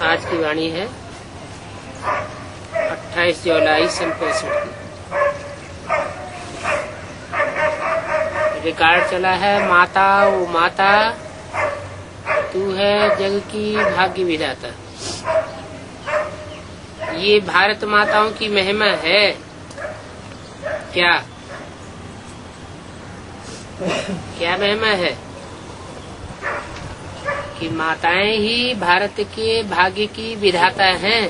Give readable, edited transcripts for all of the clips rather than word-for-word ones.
आज की वाणी है 28 जुलाई सन 65 की। रिकॉर्ड चला है, माता ओ माता तू है जग की भाग्य विधाता। ये भारत माताओं की महिमा है क्या? क्या महिमा है कि माताएं ही भारत के भाग्य की विधाता हैं।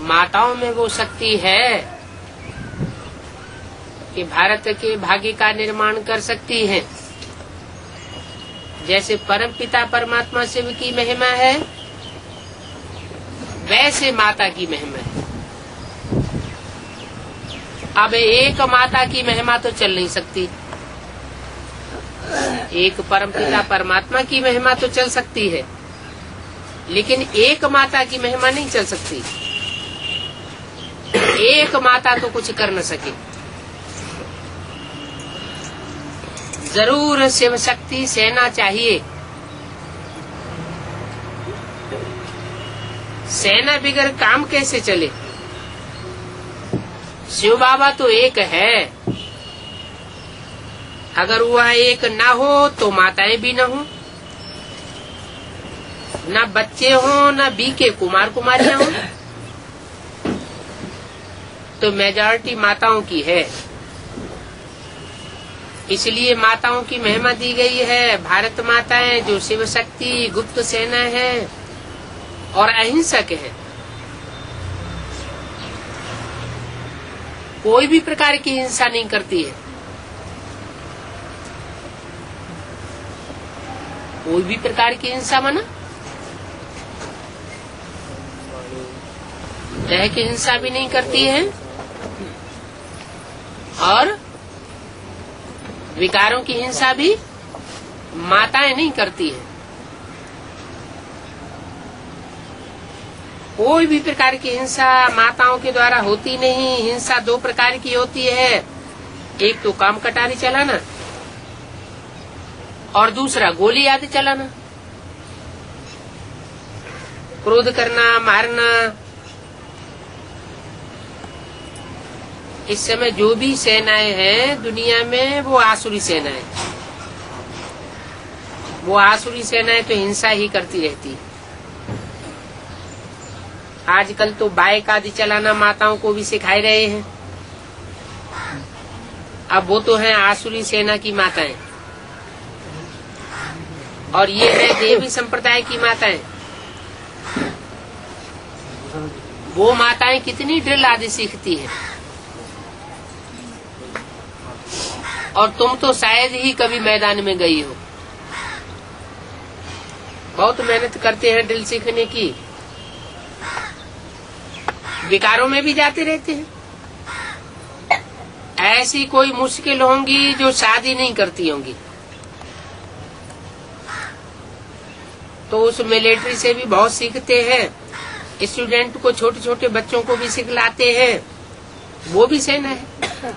माताओं में वो शक्ति है कि भारत के भाग्य का निर्माण कर सकती हैं। जैसे परम पिता परमात्मा शिव की महिमा है, वैसे माता की महिमा है। अब एक माता की महिमा तो चल नहीं सकती, एक परमपिता परमात्मा की महिमा तो चल सकती है, लेकिन एक माता की महिमा नहीं चल सकती। एक माता तो कुछ कर न सके। जरूर शिव शक्ति सेना चाहिए। सेना बिगर काम कैसे चले? शिव बाबा तो एक है, अगर वह एक ना हो तो माताएं भी न हो, न बच्चे हो, न बीके कुमार कुमारियां हो, तो मेजॉरिटी माताओं की है। इसलिए माताओं की महिमा दी गई है। भारत माताएं जो शिव शक्ति गुप्त सेना है, और अहिंसक हैं। कोई भी प्रकार की हिंसा नहीं करती है। कोई भी प्रकार की हिंसा माना देह की हिंसा भी नहीं करती है और विकारों की हिंसा भी माताएं नहीं करती है। कोई भी प्रकार की हिंसा माताओं के द्वारा होती नहीं। हिंसा दो प्रकार की होती है, एक तो काम कटारी चलाना और दूसरा गोली आदि चलाना, क्रोध करना, मारना। इस समय जो भी सेनाएं हैं दुनिया में वो आसुरी सेनाएं, वो आसुरी सेनाएं तो हिंसा ही करती रहती है। आजकल तो बाइक आदि चलाना माताओं को भी सिखाए रहे हैं। अब वो तो हैं आसुरी सेना की माताएं और ये है देवी संप्रदाय की माताएं। वो माताएं कितनी ड्रिल आदि सीखती हैं और तुम तो शायद ही कभी मैदान में गई हो। बहुत मेहनत करते हैं ड्रिल सीखने की, विकारों में भी जाते रहते हैं। ऐसी कोई मुश्किल होंगी जो शादी नहीं करती होंगी, तो उस मिलिट्री से भी बहुत सीखते हैं। स्टूडेंट को, छोटे छोटे बच्चों को भी सिखलाते हैं, वो भी सेना है।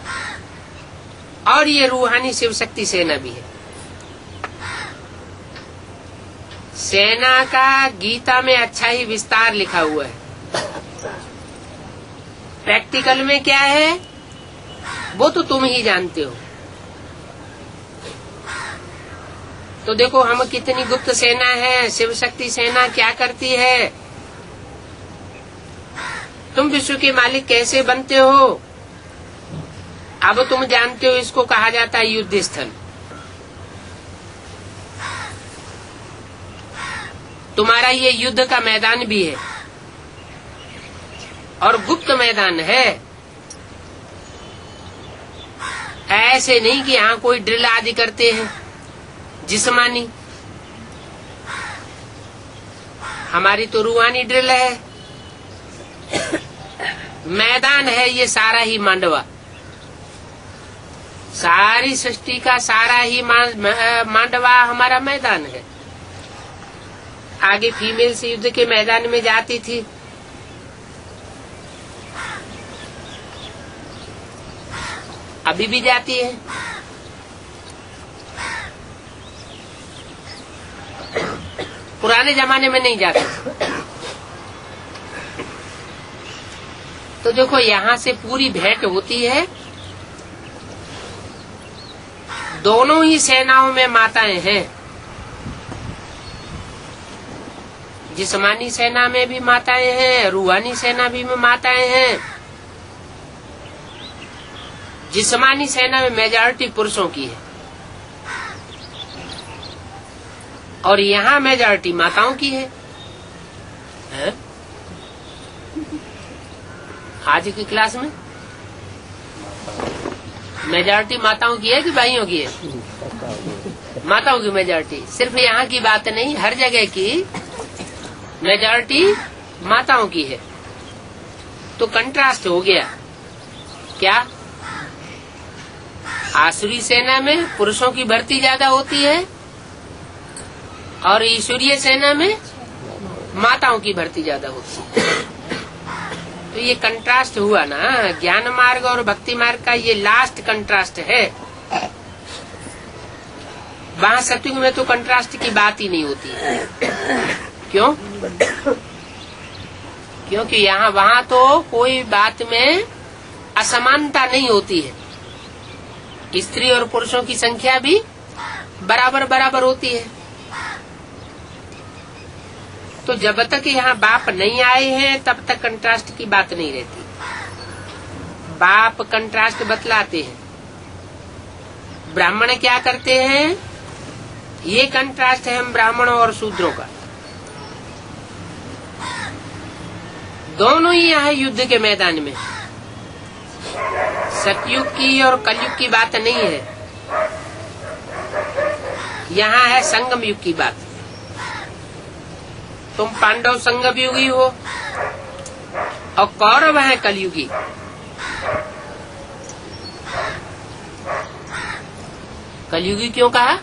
और ये रूहानी शिव शक्ति सेना भी है। सेना का गीता में अच्छा ही विस्तार लिखा हुआ है। प्रैक्टिकल में क्या है वो तो तुम ही जानते हो। तो देखो हम कितनी गुप्त सेना है, शिव शक्ति सेना क्या करती है। तुम विश्व के मालिक कैसे बनते हो अब तुम जानते हो। इसको कहा जाता है युद्ध स्थल। तुम्हारा ये युद्ध का मैदान भी है और गुप्त मैदान है। ऐसे नहीं कि यहाँ कोई ड्रिल आदि करते हैं जिस्मानी। हमारी तो रूहानी ड्रिल है। मैदान है ये सारा ही मांडवा, सारी सृष्टि का सारा ही मांडवा हमारा मैदान है। आगे फीमेल्स युद्ध के मैदान में जाती थी, अभी भी जाती है। पुराने जमाने में नहीं जाती। तो देखो यहाँ से पूरी भेंट होती है। दोनों ही सेनाओं में माताएं हैं। जिस्मानी सेना में भी माताएं हैं, रूहानी सेना भी में माताएं हैं। जिस्मानी सेना में मेजॉरिटी पुरुषों की है और यहाँ मेजॉरिटी माताओं की है? आज की क्लास में मेजॉरिटी माताओं की है कि भाइयों की है? माताओं की मेजॉरिटी। सिर्फ यहाँ की बात नहीं, हर जगह की मेजॉरिटी माताओं की है। तो कंट्रास्ट हो गया क्या? आसुरी सेना में पुरुषों की भर्ती ज्यादा होती है और ईश्वरीय सेना में माताओं की भर्ती ज्यादा होती है। तो ये कंट्रास्ट हुआ ना। ज्ञान मार्ग और भक्ति मार्ग का ये लास्ट कंट्रास्ट है। वहाँ सत्युग में तो कंट्रास्ट की बात ही नहीं होती है। क्यों? क्योंकि यहाँ वहाँ तो कोई बात में असमानता नहीं होती है। स्त्री और पुरुषों की संख्या भी बराबर बराबर होती है। तो जब तक यहाँ बाप नहीं आए हैं तब तक कंट्रास्ट की बात नहीं रहती। बाप कंट्रास्ट बतलाते हैं। ब्राह्मण क्या करते हैं? ये कंट्रास्ट है हम ब्राह्मणों और शूद्रों का। दोनों ही यहाँ युद्ध के मैदान में। सतयुग की और कलयुग की बात नहीं है, यहाँ है संगम युग की बात। तुम पांडव संगम युगी हो और कौरव हैं कलयुगी। कलयुगी क्यों कहा?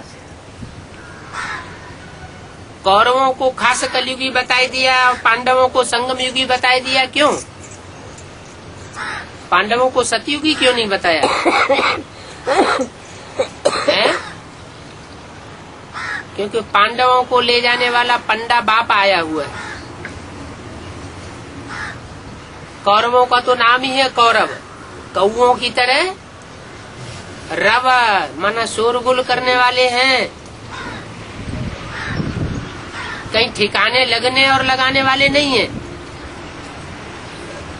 कौरवों को खास कलयुगी बताई दिया और पांडवों को संगम युगी बताई दिया। क्यों? पांडवों को सतयुगी क्यों नहीं बताया? है? क्योंकि पांडवों को ले जाने वाला पंडा बाप आया हुआ है। कौरवों का तो नाम ही है कौरव, कौओं की तरह रव माना शोरगुल करने वाले हैं, कहीं ठिकाने लगने और लगाने वाले नहीं है।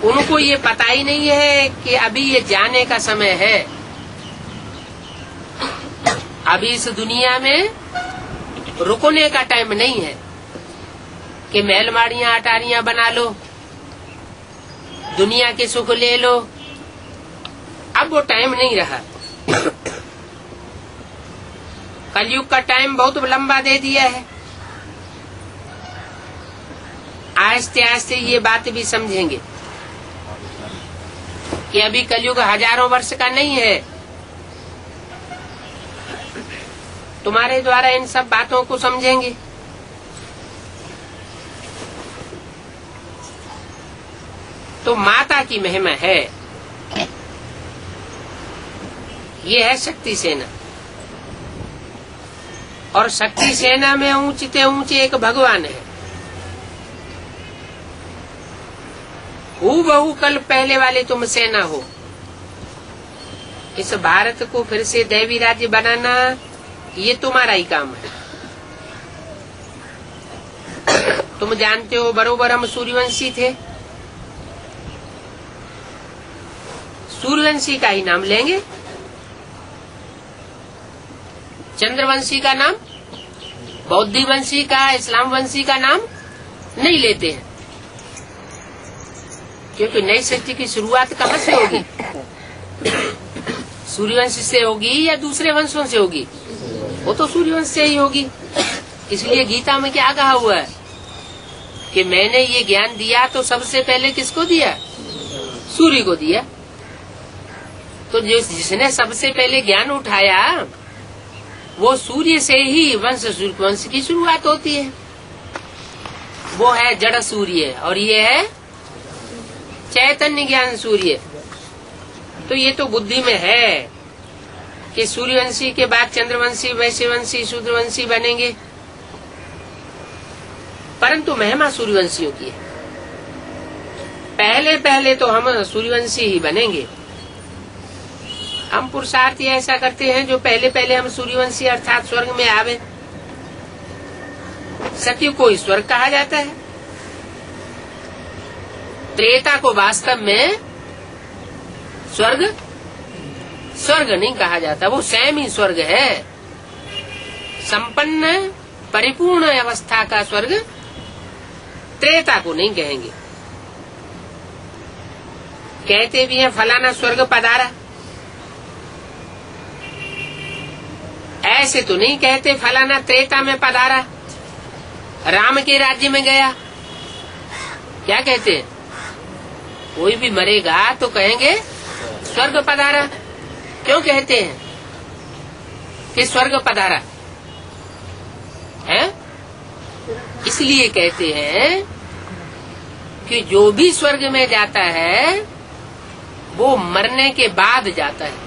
उनको ये पता ही नहीं है कि अभी ये जाने का समय है। अभी इस दुनिया में रुकने का टाइम नहीं है कि महलमाड़ियां अटारियां बना लो, दुनिया के सुख ले लो। अब वो टाइम नहीं रहा। कलयुग का टाइम बहुत लंबा दे दिया है। आहिस्ते आहिस्ते ये बात भी समझेंगे कि अभी कलयुग हजारों वर्ष का नहीं है। तुम्हारे द्वारा इन सब बातों को समझेंगे। तो माता की महिमा है, ये है शक्ति सेना। और शक्ति सेना में ऊंचे ऊंचे एक भगवान है। हूबहू कल पहले वाले तुम सेना हो। इस भारत को फिर से दैवी राज्य बनाना ये तुम्हारा ही काम है। तुम जानते हो बरोबर हम सूर्यवंशी थे। सूर्यवंशी का ही नाम लेंगे, चंद्रवंशी का नाम, बौद्धी वंशी का, इस्लाम वंशी का नाम नहीं लेते हैं। क्योंकि नई सृष्टि की शुरुआत कहाँ से होगी? सूर्यवंश से होगी या दूसरे वंशों से होगी? वो तो सूर्यवंश से ही होगी। इसलिए गीता में क्या कहा हुआ है कि मैंने ये ज्ञान दिया तो सबसे पहले किसको दिया? सूर्य को दिया। तो जिसने सबसे पहले ज्ञान उठाया वो सूर्य से ही वंश की शुरुआत होती है। वो है जड़ सूर्य और ये है चैतन्य ज्ञान सूर्य। तो ये तो बुद्धि में है कि सूर्यवंशी के बाद चंद्रवंशी, वैश्यवंशी, शूद्रवंशी बनेंगे, परंतु महिमा सूर्यवंशियों की है। पहले पहले तो हम सूर्यवंशी ही बनेंगे। हम पुरुषार्थी ऐसा करते हैं जो पहले पहले हम सूर्यवंशी अर्थात स्वर्ग में आवे। सतयुग को स्वर्ग कहा जाता है। त्रेता को वास्तव में स्वर्ग नहीं कहा जाता, वो स्वयं ही स्वर्ग है। संपन्न परिपूर्ण अवस्था का स्वर्ग त्रेता को नहीं कहेंगे। कहते भी हैं फलाना स्वर्ग पधारा, ऐसे तो नहीं कहते फलाना त्रेता में पधारा, राम के राज्य में गया। क्या कहते हैं? कोई भी मरेगा तो कहेंगे स्वर्ग पधारा। क्यों कहते हैं कि स्वर्ग पधारा है? इसलिए कहते हैं कि जो भी स्वर्ग में जाता है वो मरने के बाद जाता है।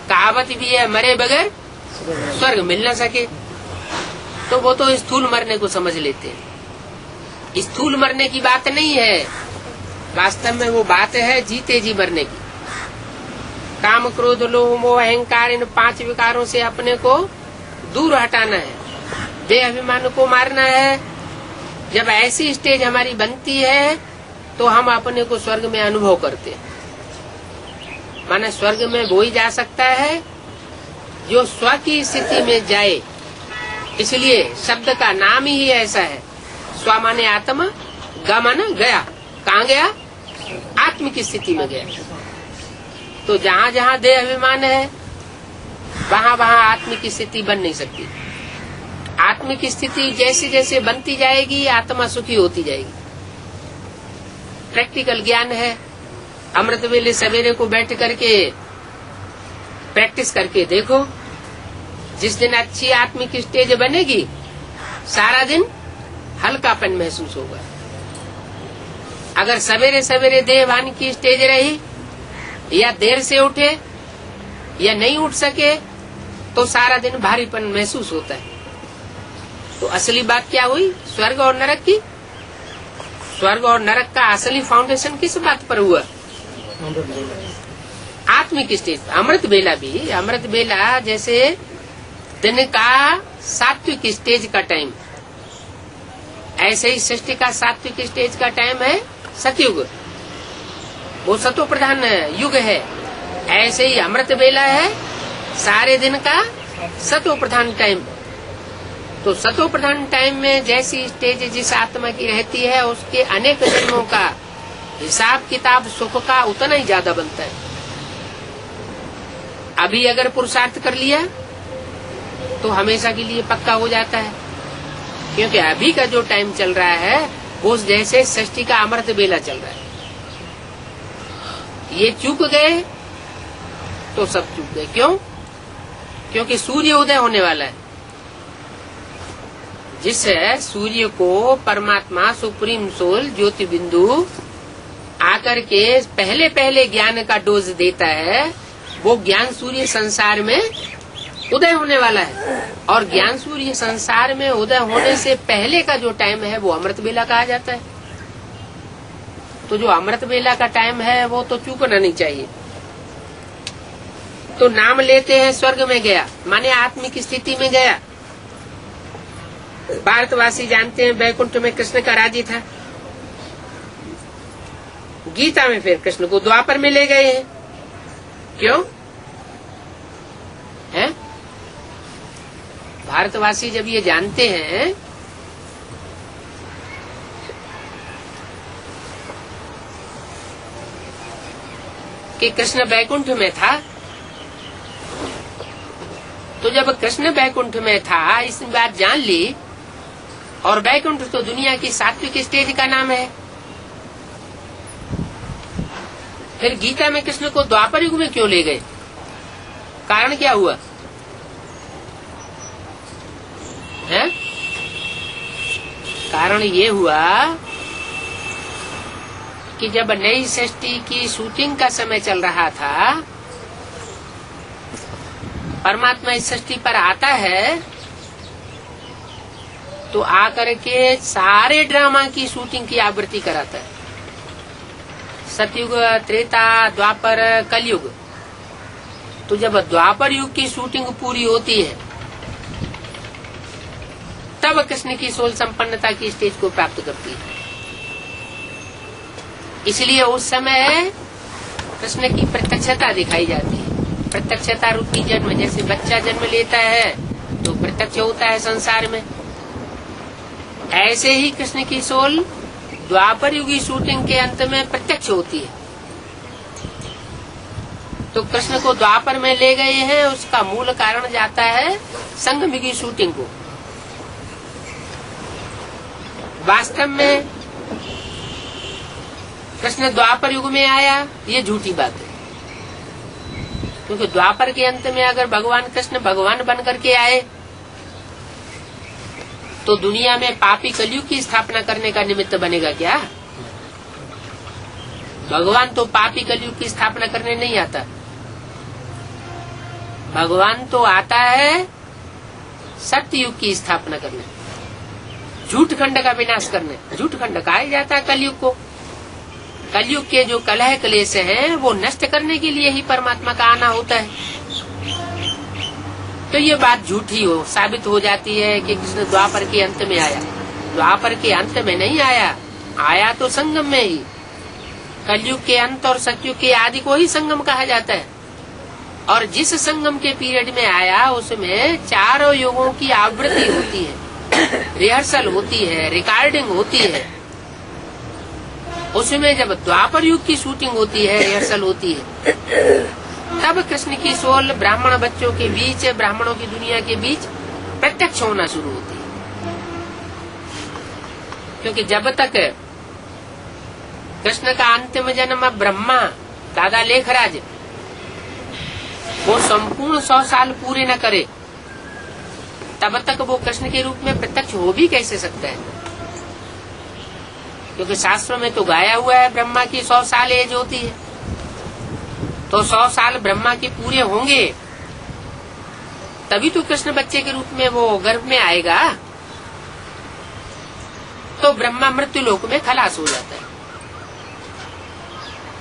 कहावत भी है मरे बगैर स्वर्ग मिल न सके। तो वो तो स्थूल मरने को समझ लेते हैं। स्थूल मरने की बात नहीं है, वास्तव में वो बात है जीते जी मरने की। काम, क्रोध, लोभ, मोह, अहंकार, इन 5 विकारों से अपने को दूर हटाना है, देहाभिमान को मारना है। जब ऐसी स्टेज हमारी बनती है तो हम अपने को स्वर्ग में अनुभव करते हैं। माने स्वर्ग में वो ही जा सकता है जो स्व की स्थिति में जाए। इसलिए शब्द का नाम ही ऐसा है। स्व माने आत्मा गा माना गया, कहाँ गया? आत्म की स्थिति में गया। तो जहाँ जहाँ देह अभिमान है वहाँ वहाँ आत्म की स्थिति बन नहीं सकती। आत्म की स्थिति जैसे जैसे बनती जाएगी आत्मा सुखी होती जाएगी। प्रैक्टिकल ज्ञान है। अमृत वेले सवेरे को बैठ करके प्रैक्टिस करके देखो। जिस दिन अच्छी आत्म की स्टेज बनेगी सारा दिन हल्कापन महसूस होगा। अगर सवेरे सवेरे देहभान की स्टेज रही या देर से उठे या नहीं उठ सके तो सारा दिन भारीपन महसूस होता है। तो असली बात क्या हुई? स्वर्ग और नरक की। स्वर्ग और नरक का असली फाउंडेशन किस बात पर हुआ? आत्मिक स्टेज। अमृत बेला भी, अमृत बेला जैसे दिन का सात्विक स्टेज का टाइम, ऐसे ही सृष्टि का सात्विक स्टेज का टाइम है सतयुग, वो सतो प्रधान युग है। ऐसे ही अमृत बेला है सारे दिन का सतो प्रधान टाइम। तो सतो प्रधान टाइम में जैसी स्टेज जिस आत्मा की रहती है उसके अनेक जन्मों का हिसाब किताब सुख का उतना ही ज्यादा बनता है। अभी अगर पुरुषार्थ कर लिया तो हमेशा के लिए पक्का हो जाता है, क्योंकि अभी का जो टाइम चल रहा है वो जैसे सृष्टि का अमृत बेला चल रहा है। ये चूक गए तो सब चूक गए। क्यों? क्योंकि सूर्य उदय होने वाला है। जिस सूर्य को परमात्मा सुप्रीम सोल ज्योति बिंदु आकर के पहले पहले ज्ञान का डोज देता है, वो ज्ञान सूर्य संसार में उदय होने वाला है। और ज्ञान सूर्य संसार में उदय होने से पहले का जो टाइम है वो अमृत बेला कहा जाता है। तो जो अमृत बेला का टाइम है वो तो चूकना नहीं चाहिए। तो नाम लेते हैं स्वर्ग में गया, माने आत्मिक स्थिति में गया। भारतवासी जानते हैं वैकुंठ में कृष्ण का राज्य था। गीता में फिर कृष्ण को द्वापर में ले गए हैं। क्यों है? भारतवासी जब ये जानते हैं कि कृष्ण वैकुंठ में था, तो जब कृष्ण वैकुंठ में था इस बात जान ली, और वैकुंठ तो दुनिया की सात्विक स्टेज का नाम है। फिर गीता में कृष्ण को द्वापर युग में क्यों ले गए? कारण क्या हुआ है? कारण ये हुआ कि जब नई सृष्टि की शूटिंग का समय चल रहा था, परमात्मा इस सृष्टि पर आता है तो आकर के सारे ड्रामा की शूटिंग की आवृत्ति कराता है। सतयुग, त्रेता, द्वापर, कलयुग। तो जब द्वापर युग की शूटिंग पूरी होती है तब कृष्ण की सोल संपन्नता की स्टेज को प्राप्त करती है। इसलिए उस समय कृष्ण की प्रत्यक्षता दिखाई जाती है। प्रत्यक्षता रूपी जन्म, जैसे बच्चा जन्म लेता है तो प्रत्यक्ष होता है संसार में, ऐसे ही कृष्ण की सोल द्वापर युगी शूटिंग के अंत में प्रत्यक्ष होती है। तो कृष्ण को द्वापर में ले गए हैं, उसका मूल कारण जाता है संगम युगी शूटिंग को। वास्तव में कृष्ण द्वापर युग में आया ये झूठी बात है, क्योंकि द्वापर के अंत में अगर भगवान कृष्ण भगवान बन करके आए तो दुनिया में पापी कलयुग की स्थापना करने का निमित्त बनेगा क्या? भगवान तो पापी कलयुग की स्थापना करने नहीं आता। भगवान तो आता है सत्य युग की स्थापना करने, झूठ खंड का विनाश करने। झूठ खंड कहा जाता है कलयुग को। कलयुग के जो कलह क्लेश हैं वो नष्ट करने के लिए ही परमात्मा का आना होता है। तो ये बात झूठी हो साबित हो जाती है कि कृष्ण द्वापर के अंत में आया। द्वापर के अंत में नहीं आया, आया तो संगम में ही। कलयुग के अंत और सतयुग के आदि को ही संगम कहा जाता है। और जिस संगम के पीरियड में आया उसमें चारों युगों की आवृत्ति होती है, रिहर्सल होती है, रिकॉर्डिंग होती है। उसमें जब द्वापर युग की शूटिंग होती है, रिहर्सल होती है, तब कृष्ण की सोल ब्राह्मण बच्चों के बीच, ब्राह्मणों की दुनिया के बीच प्रत्यक्ष होना शुरू होती है। क्योंकि जब तक कृष्ण का अंतिम जन्म ब्रह्मा दादा लेखराज वो संपूर्ण 100 साल पूरे न करे, तब तक वो कृष्ण के रूप में प्रत्यक्ष हो भी कैसे सकता है? क्योंकि शास्त्रों में तो गाया हुआ है ब्रह्मा की 100 साल एज होती है, तो 100 साल ब्रह्मा के पूरे होंगे तभी तो कृष्ण बच्चे के रूप में वो गर्भ में आएगा। तो ब्रह्मा मृत्युलोक में खलास हो जाता है।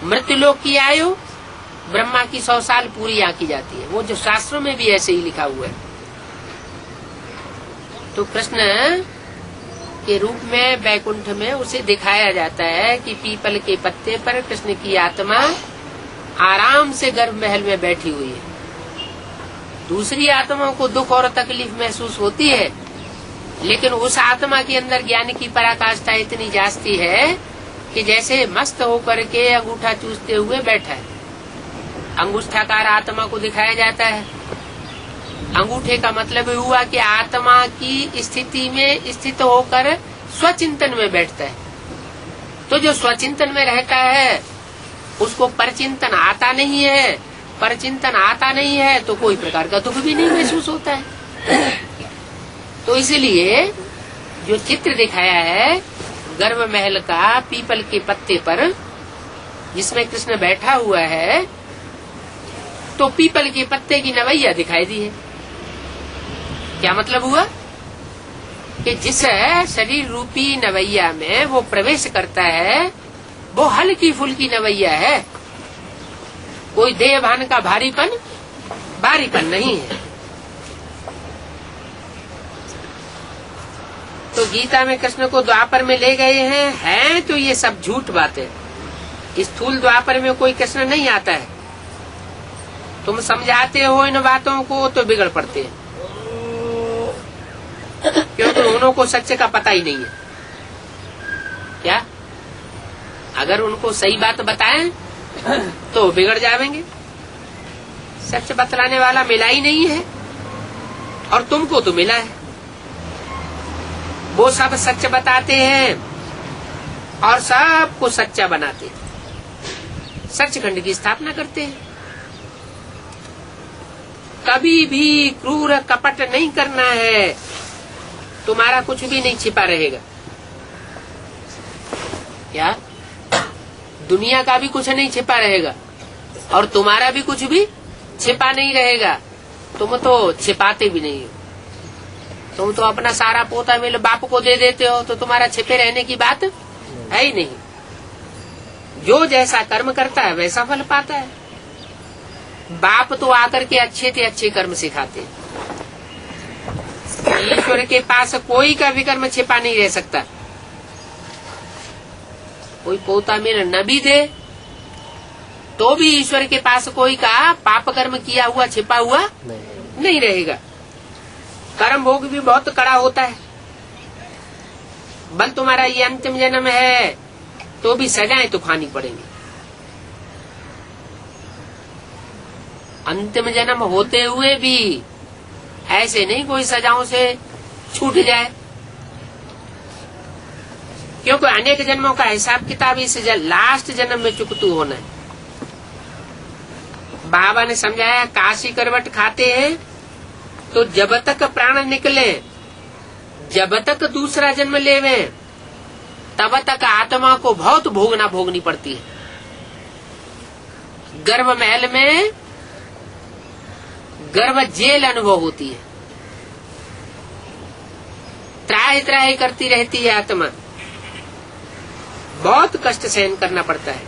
मृत्युलोक की आयु ब्रह्मा की 100 साल पूरी आंकी जाती है। वो जो शास्त्रों में भी ऐसे ही लिखा हुआ है। तो कृष्ण के रूप में वैकुंठ में उसे दिखाया जाता है कि पीपल के पत्ते पर कृष्ण की आत्मा आराम से गर्भ महल में बैठी हुई है। दूसरी आत्माओं को दुख और तकलीफ महसूस होती है, लेकिन उस आत्मा के अंदर ज्ञान की पराकाष्ठा इतनी जास्ती है कि जैसे मस्त होकर के अंगूठा चूसते हुए बैठा है। अंगूठाकार आत्मा को दिखाया जाता है। अंगूठे का मतलब हुआ कि आत्मा की स्थिति में स्थित होकर स्वचिंतन में बैठता है। तो जो स्वचिंतन में रहता है उसको परचिंतन आता नहीं है। परचिंतन आता नहीं है तो कोई प्रकार का दुख भी नहीं महसूस होता है। तो इसलिए जो चित्र दिखाया है गर्भ महल का पीपल के पत्ते पर, जिसमें कृष्ण बैठा हुआ है, तो पीपल के पत्ते की नवैया दिखाई दी है। क्या मतलब हुआ कि जिस शरीर रूपी नवैया में वो प्रवेश करता है वो हल्की फुल्की नवैया है, कोई देहभान का भारीपन नहीं है। तो गीता में कृष्ण को द्वापर में ले गए हैं तो ये सब झूठ बातें। स्थूल द्वापर में कोई कृष्ण नहीं आता है। तुम समझाते हो इन बातों को तो बिगड़ पड़ते हैं, क्योंकि उनको सच्चे का पता ही नहीं है। क्या अगर उनको सही बात बताएं तो बिगड़ जाएंगे। सच बतलाने वाला मिला ही नहीं है, और तुमको तो मिला है। वो सब सच बताते हैं और सबको सच्चा बनाते हैं, सचखंड की स्थापना करते हैं। कभी भी क्रूर कपट नहीं करना है, तुम्हारा कुछ भी नहीं छिपा रहेगा। क्या दुनिया का भी कुछ नहीं छिपा रहेगा और तुम्हारा भी कुछ भी छिपा नहीं रहेगा। तुम तो छिपाते भी नहीं हो। तुम तो अपना सारा पोता मिल बाप को दे देते हो, तो तुम्हारा छिपे रहने की बात है ही नहीं। जो जैसा कर्म करता है वैसा फल पाता है। बाप तो आकर के अच्छे से अच्छे कर्म सिखाते हैं। ईश्वर के पास कोई का भी कर्म छिपा नहीं रह सकता। कोई पोता मेरा न भी दे तो भी ईश्वर के पास कोई का पाप कर्म किया हुआ छिपा हुआ नहीं रहेगा। कर्म भोग भी बहुत कड़ा होता है। बल तुम्हारा ये अंतिम जन्म है तो भी सजाएं तो खानी पड़ेंगी। अंतिम जन्म होते हुए भी ऐसे नहीं कोई सजाओं से छूट जाए, क्योंकि अनेक जन्मों का हिसाब किताब इस लास्ट जन्म में चुकतू होना है। बाबा ने समझाया, काशी करवट खाते हैं तो जब तक प्राण निकले, जब तक दूसरा जन्म लेवे, तब तक आत्मा को बहुत भोगनी पड़ती है। गर्भ महल में गर्भ जेल अनुभव होती है। त्राहि त्राहि करती रहती है आत्मा। बहुत कष्ट सहन करना पड़ता है।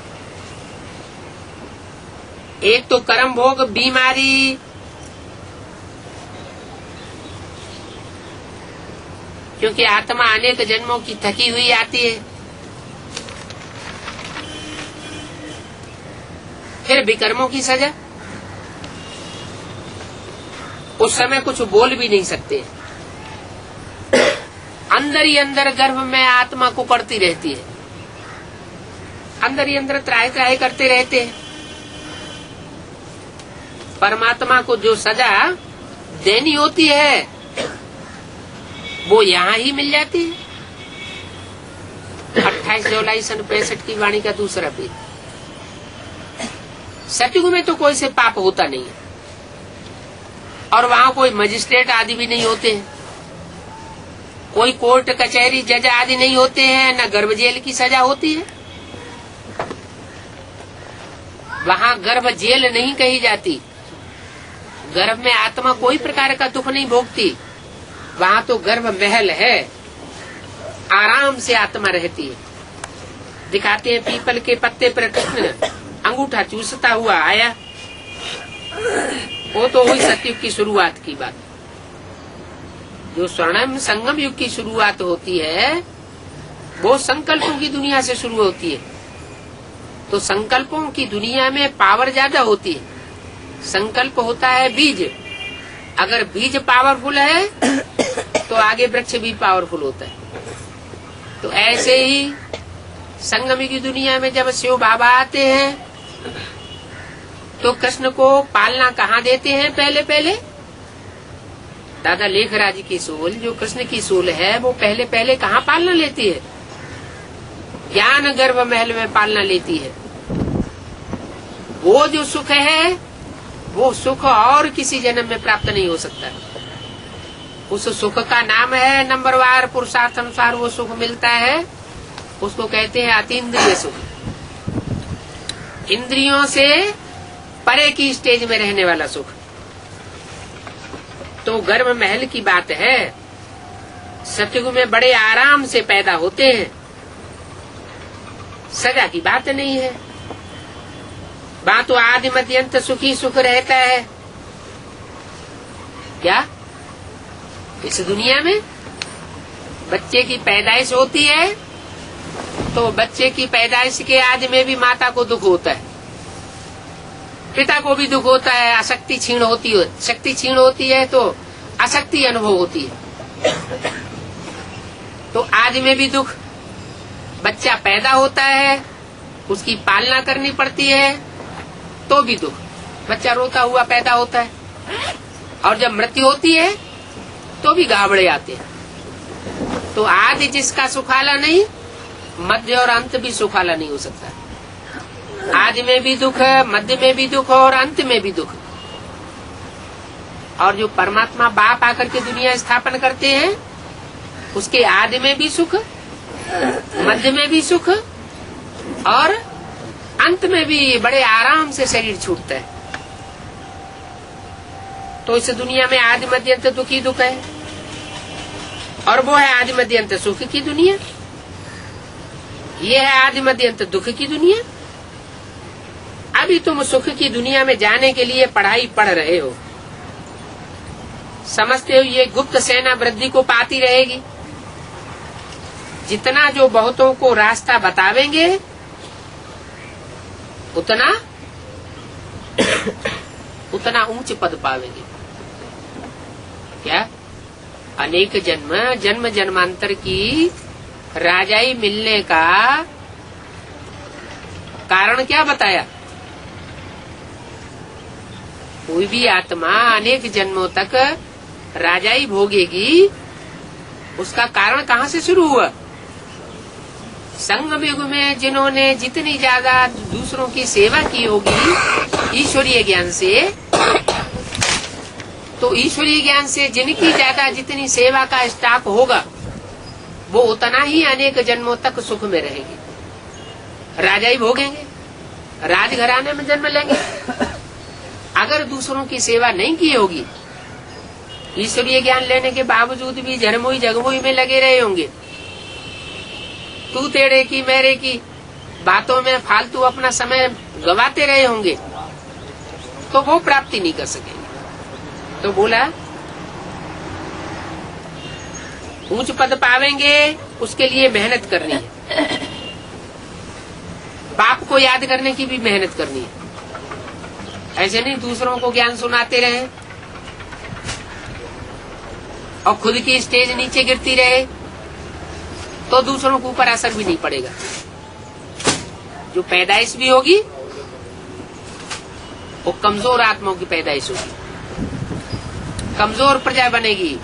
एक तो कर्म भोग, बीमारी, क्योंकि आत्मा अनेक जन्मों की थकी हुई आती है। फिर विकर्मों की सजा। उस समय कुछ बोल भी नहीं सकते। अंदर ही अंदर गर्भ में आत्मा को पड़ती रहती है। अंदर ही अंदर त्राही त्राही करते रहते हैं। परमात्मा को जो सजा देनी होती है वो यहाँ ही मिल जाती है। 28 जुलाई सन 65 की वाणी का दूसरा पेज। सतयुग में तो कोई से पाप होता नहीं है और वहाँ कोई मजिस्ट्रेट आदि भी नहीं होते हैं, कोई कोर्ट कचहरी जज आदि नहीं होते हैं, न गर्भ जेल की सजा होती है। वहाँ गर्भ जेल नहीं कही जाती। गर्भ में आत्मा कोई प्रकार का दुख नहीं भोगती। वहाँ तो गर्भ महल है, आराम से आत्मा रहती है। दिखाते हैं पीपल के पत्ते पर कृष्ण अंगूठा चूसता हुआ आया। वो तो हुई सतयुग की शुरुआत की बात। जो स्वर्णिम संगम युग की शुरुआत होती है वो संकल्पों की दुनिया से शुरू होती है। तो संकल्पों की दुनिया में पावर ज्यादा होती है। संकल्प होता है बीज। अगर बीज पावरफुल है तो आगे वृक्ष भी पावरफुल होता है। तो ऐसे ही संगम की दुनिया में जब शिव बाबा आते हैं तो कृष्ण को पालना कहाँ देते हैं? पहले पहले दादा लेखराज की सोल, जो कृष्ण की सोल है, वो पहले पहले कहाँ पालना लेती है? ज्ञान गर्भ महल में पालना लेती है। वो जो सुख है वो सुख और किसी जन्म में प्राप्त नहीं हो सकता। उस सुख का नाम है नंबरवार पुरुषार्थ अनुसार वो सुख मिलता है, उसको कहते हैं अतीन्द्रिय सुख। इंद्रियों से परे की स्टेज में रहने वाला सुख। तो गर्भ महल की बात है। सतयुग में बड़े आराम से पैदा होते हैं, सजा की बात नहीं है। बात तो आदि मध्य अंत सुखी सुख रहता है। क्या इस दुनिया में बच्चे की पैदाइश होती है तो बच्चे की पैदाइश के आदि में भी माता को दुख होता है, पिता को भी दुख होता है। आसक्ति क्षीण होती है, शक्ति क्षीण होती है तो आसक्ति अनुभव होती है। तो आदि में भी दुख। बच्चा पैदा होता है, उसकी पालना करनी पड़ती है तो भी दुख। बच्चा रोता हुआ पैदा होता है और जब मृत्यु होती है तो भी गाबड़े आते हैं। तो आदि जिसका सुखाला नहीं, मध्य और अंत भी सुखाला नहीं हो सकता। आदि में भी दुख, मध्य में भी दुख और अंत में भी दुख। और जो परमात्मा बाप आकर के दुनिया स्थापन करते हैं उसके आदि में भी सुख, मध्य में भी सुख और अंत में भी बड़े आराम से शरीर छूटता है। तो इस दुनिया में आदि मध्य अंत दुख ही दुख है और वो है आदि मध्य अंत सुख की दुनिया। ये है आदि मध्य अंत दुख की दुनिया। अभी तुम सुख की दुनिया में जाने के लिए पढ़ाई पढ़ रहे हो, समझते हो ये गुप्त सेना वृद्धि को पाती रहेगी। जितना जो बहुतों को रास्ता बतावेंगे उतना उतना ऊंच पद पावेंगे। क्या अनेक जन्म जन्मांतर की राजाई मिलने का कारण क्या बताया? कोई भी आत्मा अनेक जन्मों तक राजाई भोगेगी, उसका कारण कहाँ से शुरू हुआ? संगम युग में जिन्होंने जितनी ज्यादा दूसरों की सेवा की होगी ईश्वरीय ज्ञान से, तो ईश्वरीय ज्ञान से जिनकी ज्यादा जितनी सेवा का स्टॉक होगा वो उतना ही अनेक जन्मों तक सुख में रहेंगे, राजाई भोगेंगे, राजघराने में जन्म लेंगे। अगर दूसरों की सेवा नहीं की होगी, ईश्वरीय ज्ञान लेने के बावजूद भी झरमोई जगमोई में लगे रहे होंगे, तू तेरे की मेरे की बातों में फालतू अपना समय गवाते रहे होंगे, तो वो प्राप्ति नहीं कर सकेंगे। तो बोला ऊंच पद पावेंगे उसके लिए मेहनत करनी है, बाप को याद करने की भी मेहनत करनी है। ऐसे नहीं दूसरों को ज्ञान सुनाते रहे और खुद की स्टेज नीचे गिरती रहे तो दूसरों के ऊपर असर भी नहीं पड़ेगा। जो पैदाइश भी होगी वो कमजोर आत्माओं की पैदाइश होगी, कमजोर प्रजा बनेगी।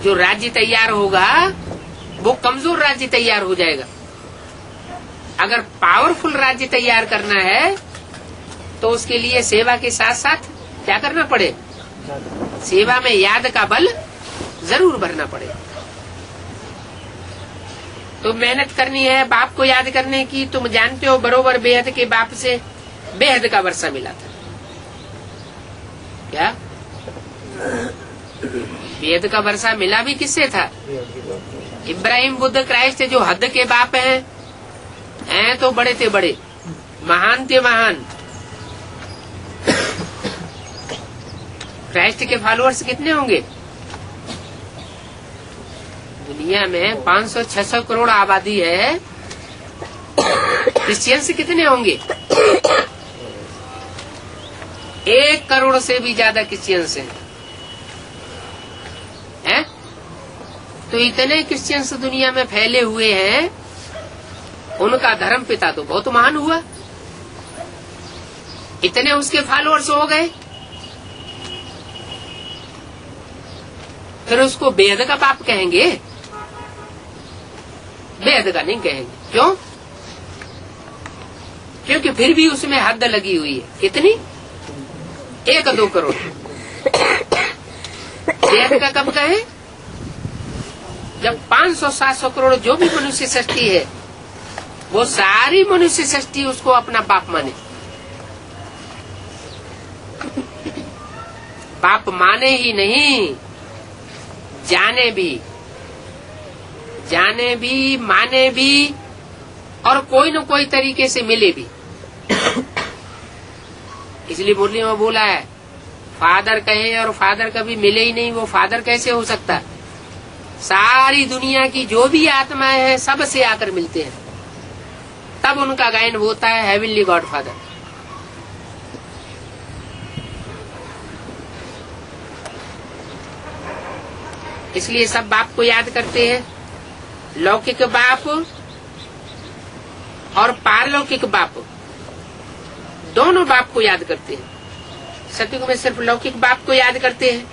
जो राज्य तैयार होगा वो कमजोर राज्य तैयार हो जाएगा। अगर पावरफुल राज्य तैयार करना है तो उसके लिए सेवा के साथ साथ क्या करना पड़े? सेवा में याद का बल जरूर भरना पड़े। तो मेहनत करनी है बाप को याद करने की। तुम जानते हो बरोबर बेहद के बाप से बेहद का वर्षा मिला था। क्या बेहद का वर्षा मिला भी किससे था? इब्राहिम बुद्ध क्राइस्ट जो हद के बाप हैं तो बड़े थे बड़े, महान थे महान। क्राइस्ट के फॉलोअर्स कितने होंगे? दुनिया में 500-600 करोड़ आबादी है, क्रिश्चियंस कितने होंगे? 1 करोड़ से भी ज्यादा क्रिश्चियंस हैं। तो इतने क्रिश्चियंस दुनिया में फैले हुए हैं, उनका धर्म पिता तो बहुत महान हुआ, इतने उसके फॉलोअर्स हो गए, फिर उसको बेहद का बाप कहेंगे? बेहद का नहीं कहेंगे। क्यों? क्योंकि फिर भी उसमें हद लगी हुई है। कितनी? 1-2 करोड़। बेहद का कब कहे? जब 500-700 करोड़ जो भी मनुष्य सृष्टि है वो सारी मनुष्य सृष्टि उसको अपना बाप माने। बाप माने ही नहीं, जाने भी माने भी और कोई न कोई तरीके से मिले भी। इसलिए मुरली में बोला है फादर कहे और फादर कभी मिले ही नहीं, वो फादर कैसे हो सकता है? सारी दुनिया की जो भी आत्माएं हैं सब से आकर मिलते हैं, तब उनका गायन होता है हेवनली गॉड फादर। इसलिए सब बाप को याद करते हैं, लौकिक बाप और पारलौकिक बाप, दोनों बाप को याद करते हैं। सतयुग में सिर्फ लौकिक बाप को याद करते हैं।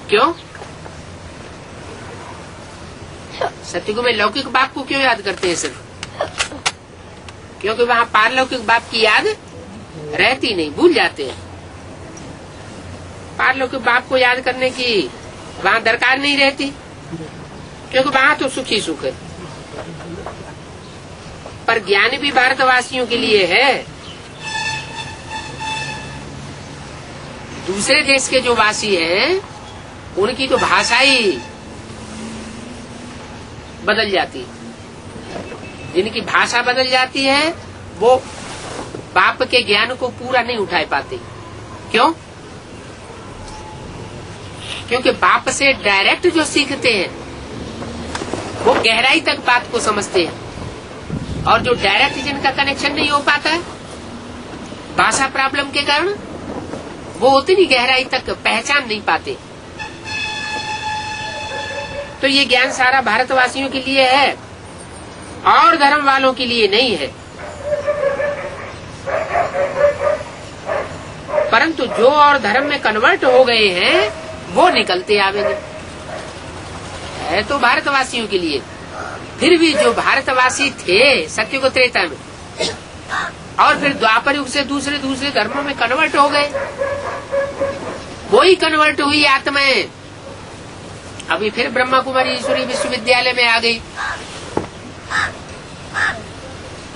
क्यों? सतयुग में लौकिक बाप को क्यों याद करते हैं सिर्फ? क्योंकि वहाँ पारलौकिक बाप की याद रहती नहीं, भूल जाते हैं। पारलौकिक बाप को याद करने की वहाँ दरकार नहीं रहती, क्योंकि वहाँ तो सुखी सुख है। पर ज्ञान भी भारतवासियों के लिए है। दूसरे देश के जो वासी हैं उनकी तो भाषा ही बदल जाती है। जिनकी भाषा बदल जाती है वो बाप के ज्ञान को पूरा नहीं उठा पाते। क्यों? क्योंकि बाप से डायरेक्ट जो सीखते हैं वो गहराई तक बात को समझते हैं, और जो डायरेक्ट जिनका कनेक्शन नहीं हो पाता है भाषा प्रॉब्लम के कारण, वो उतनी गहराई तक पहचान नहीं पाते। तो ये ज्ञान सारा भारतवासियों के लिए है और धर्म वालों के लिए नहीं है। परंतु जो और धर्म में कन्वर्ट हो गए हैं वो निकलते आवेंगे। है तो भारतवासियों के लिए। फिर भी जो भारतवासी थे सत्ययुग त्रेता में और फिर द्वापर युग से दूसरे धर्मों में कन्वर्ट हो गए, वही कन्वर्ट हुई आत्माएं अभी फिर ब्रह्मा कुमारी ईश्वरी विश्वविद्यालय में आ गई।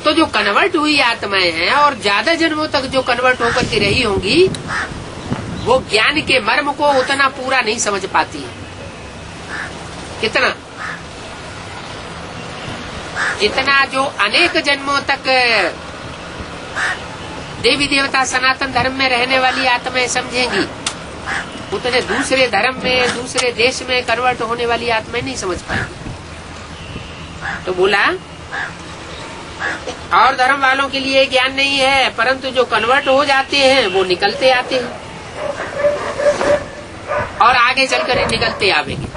तो जो कन्वर्ट हुई आत्माएं हैं और ज्यादा जन्मों तक जो कन्वर्ट होकर के रही होंगी, वो ज्ञान के मर्म को उतना पूरा नहीं समझ पाती है। कितना? जितना जो अनेक जन्मों तक देवी देवता सनातन धर्म में रहने वाली आत्माएं समझेंगी, उतने दूसरे धर्म में दूसरे देश में कन्वर्ट होने वाली आत्माएं नहीं समझ पाएंगी। तो बोला और धर्म वालों के लिए ज्ञान नहीं है, परंतु जो कन्वर्ट हो जाते हैं वो निकलते आते हैं और आगे चलकर निकलते आवेंगे।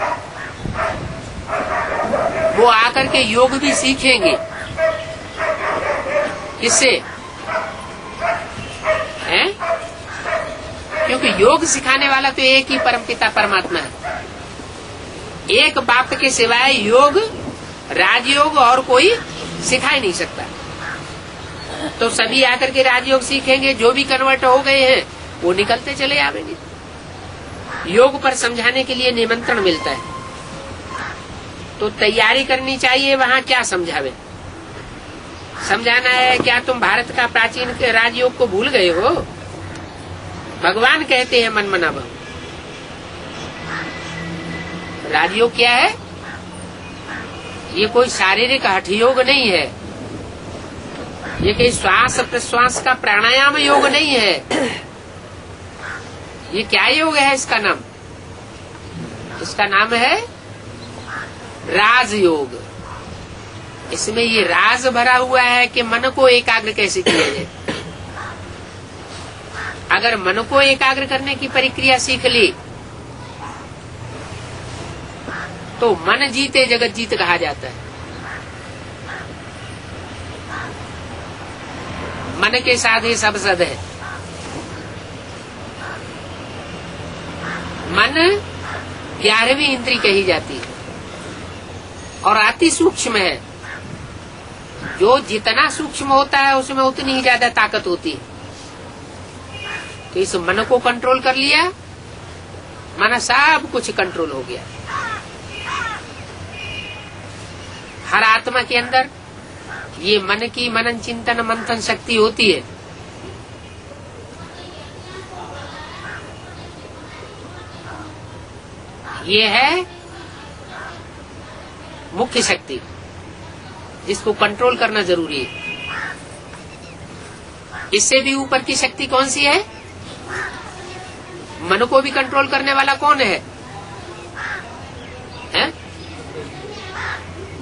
वो आकर के योग भी सीखेंगे। किससे? हैं? क्योंकि योग सिखाने वाला तो एक ही परमपिता परमात्मा है। एक बाप के सिवाय योग, राजयोग और कोई सिखा ही नहीं सकता। तो सभी आकर के राजयोग सीखेंगे। जो भी कन्वर्ट हो गए हैं वो निकलते चले आवेंगे। योग पर समझाने के लिए निमंत्रण मिलता है, तो तैयारी करनी चाहिए। वहाँ क्या समझावे? समझाना है क्या तुम भारत का प्राचीन के राजयोग को भूल गए हो? भगवान कहते हैं मन मना भव। राजयोग क्या है? ये कोई शारीरिक हठयोग नहीं है। ये कोई श्वास प्रश्वास का प्राणायाम योग नहीं है। ये क्या योग है? इसका नाम है राजयोग। इसमें ये राज भरा हुआ है कि मन को एकाग्र कैसे किया जाए। अगर मन को एकाग्र करने की प्रक्रिया सीख ली तो मन जीते जगत जीत कहा जाता है। मन के साथ ही सब सद है। मन 11वीं इंद्री कही जाती है और अति सूक्ष्म है। जो जितना सूक्ष्म होता है उसमें उतनी ही ज्यादा ताकत होती है। तो इस मन को कंट्रोल कर लिया, मन सब कुछ कंट्रोल हो गया। हर आत्मा के अंदर ये मन की मनन चिंतन मंथन शक्ति होती है। ये है मुख्य शक्ति, जिसको कंट्रोल करना जरूरी है। इससे भी ऊपर की शक्ति कौन सी है? मन को भी कंट्रोल करने वाला कौन है?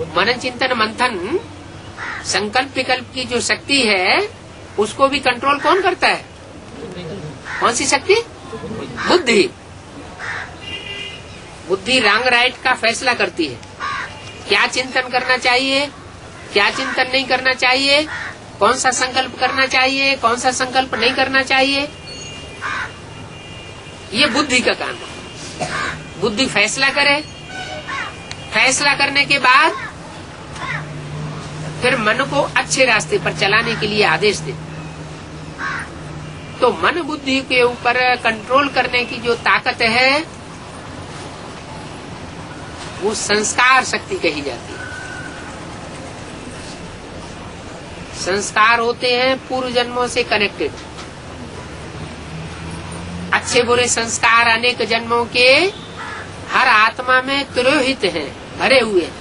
मनन चिंतन मंथन संकल्प विकल्प की जो शक्ति है उसको भी कंट्रोल कौन करता है? कौन सी शक्ति? बुद्धि। बुद्धि रंग राइट का फैसला करती है। क्या चिंतन करना चाहिए, क्या चिंतन नहीं करना चाहिए, कौन सा संकल्प करना चाहिए, कौन सा संकल्प नहीं करना चाहिए। ये बुद्धि का काम है। बुद्धि फैसला करे, फैसला करने के बाद फिर मन को अच्छे रास्ते पर चलाने के लिए आदेश दे। तो मन बुद्धि के ऊपर कंट्रोल करने की जो ताकत है वो संस्कार शक्ति कही जाती है। संस्कार होते हैं पूर्व जन्मों से कनेक्टेड। अच्छे बुरे संस्कार अनेक जन्मों के हर आत्मा में तिरोहित हैं, भरे हुए हैं।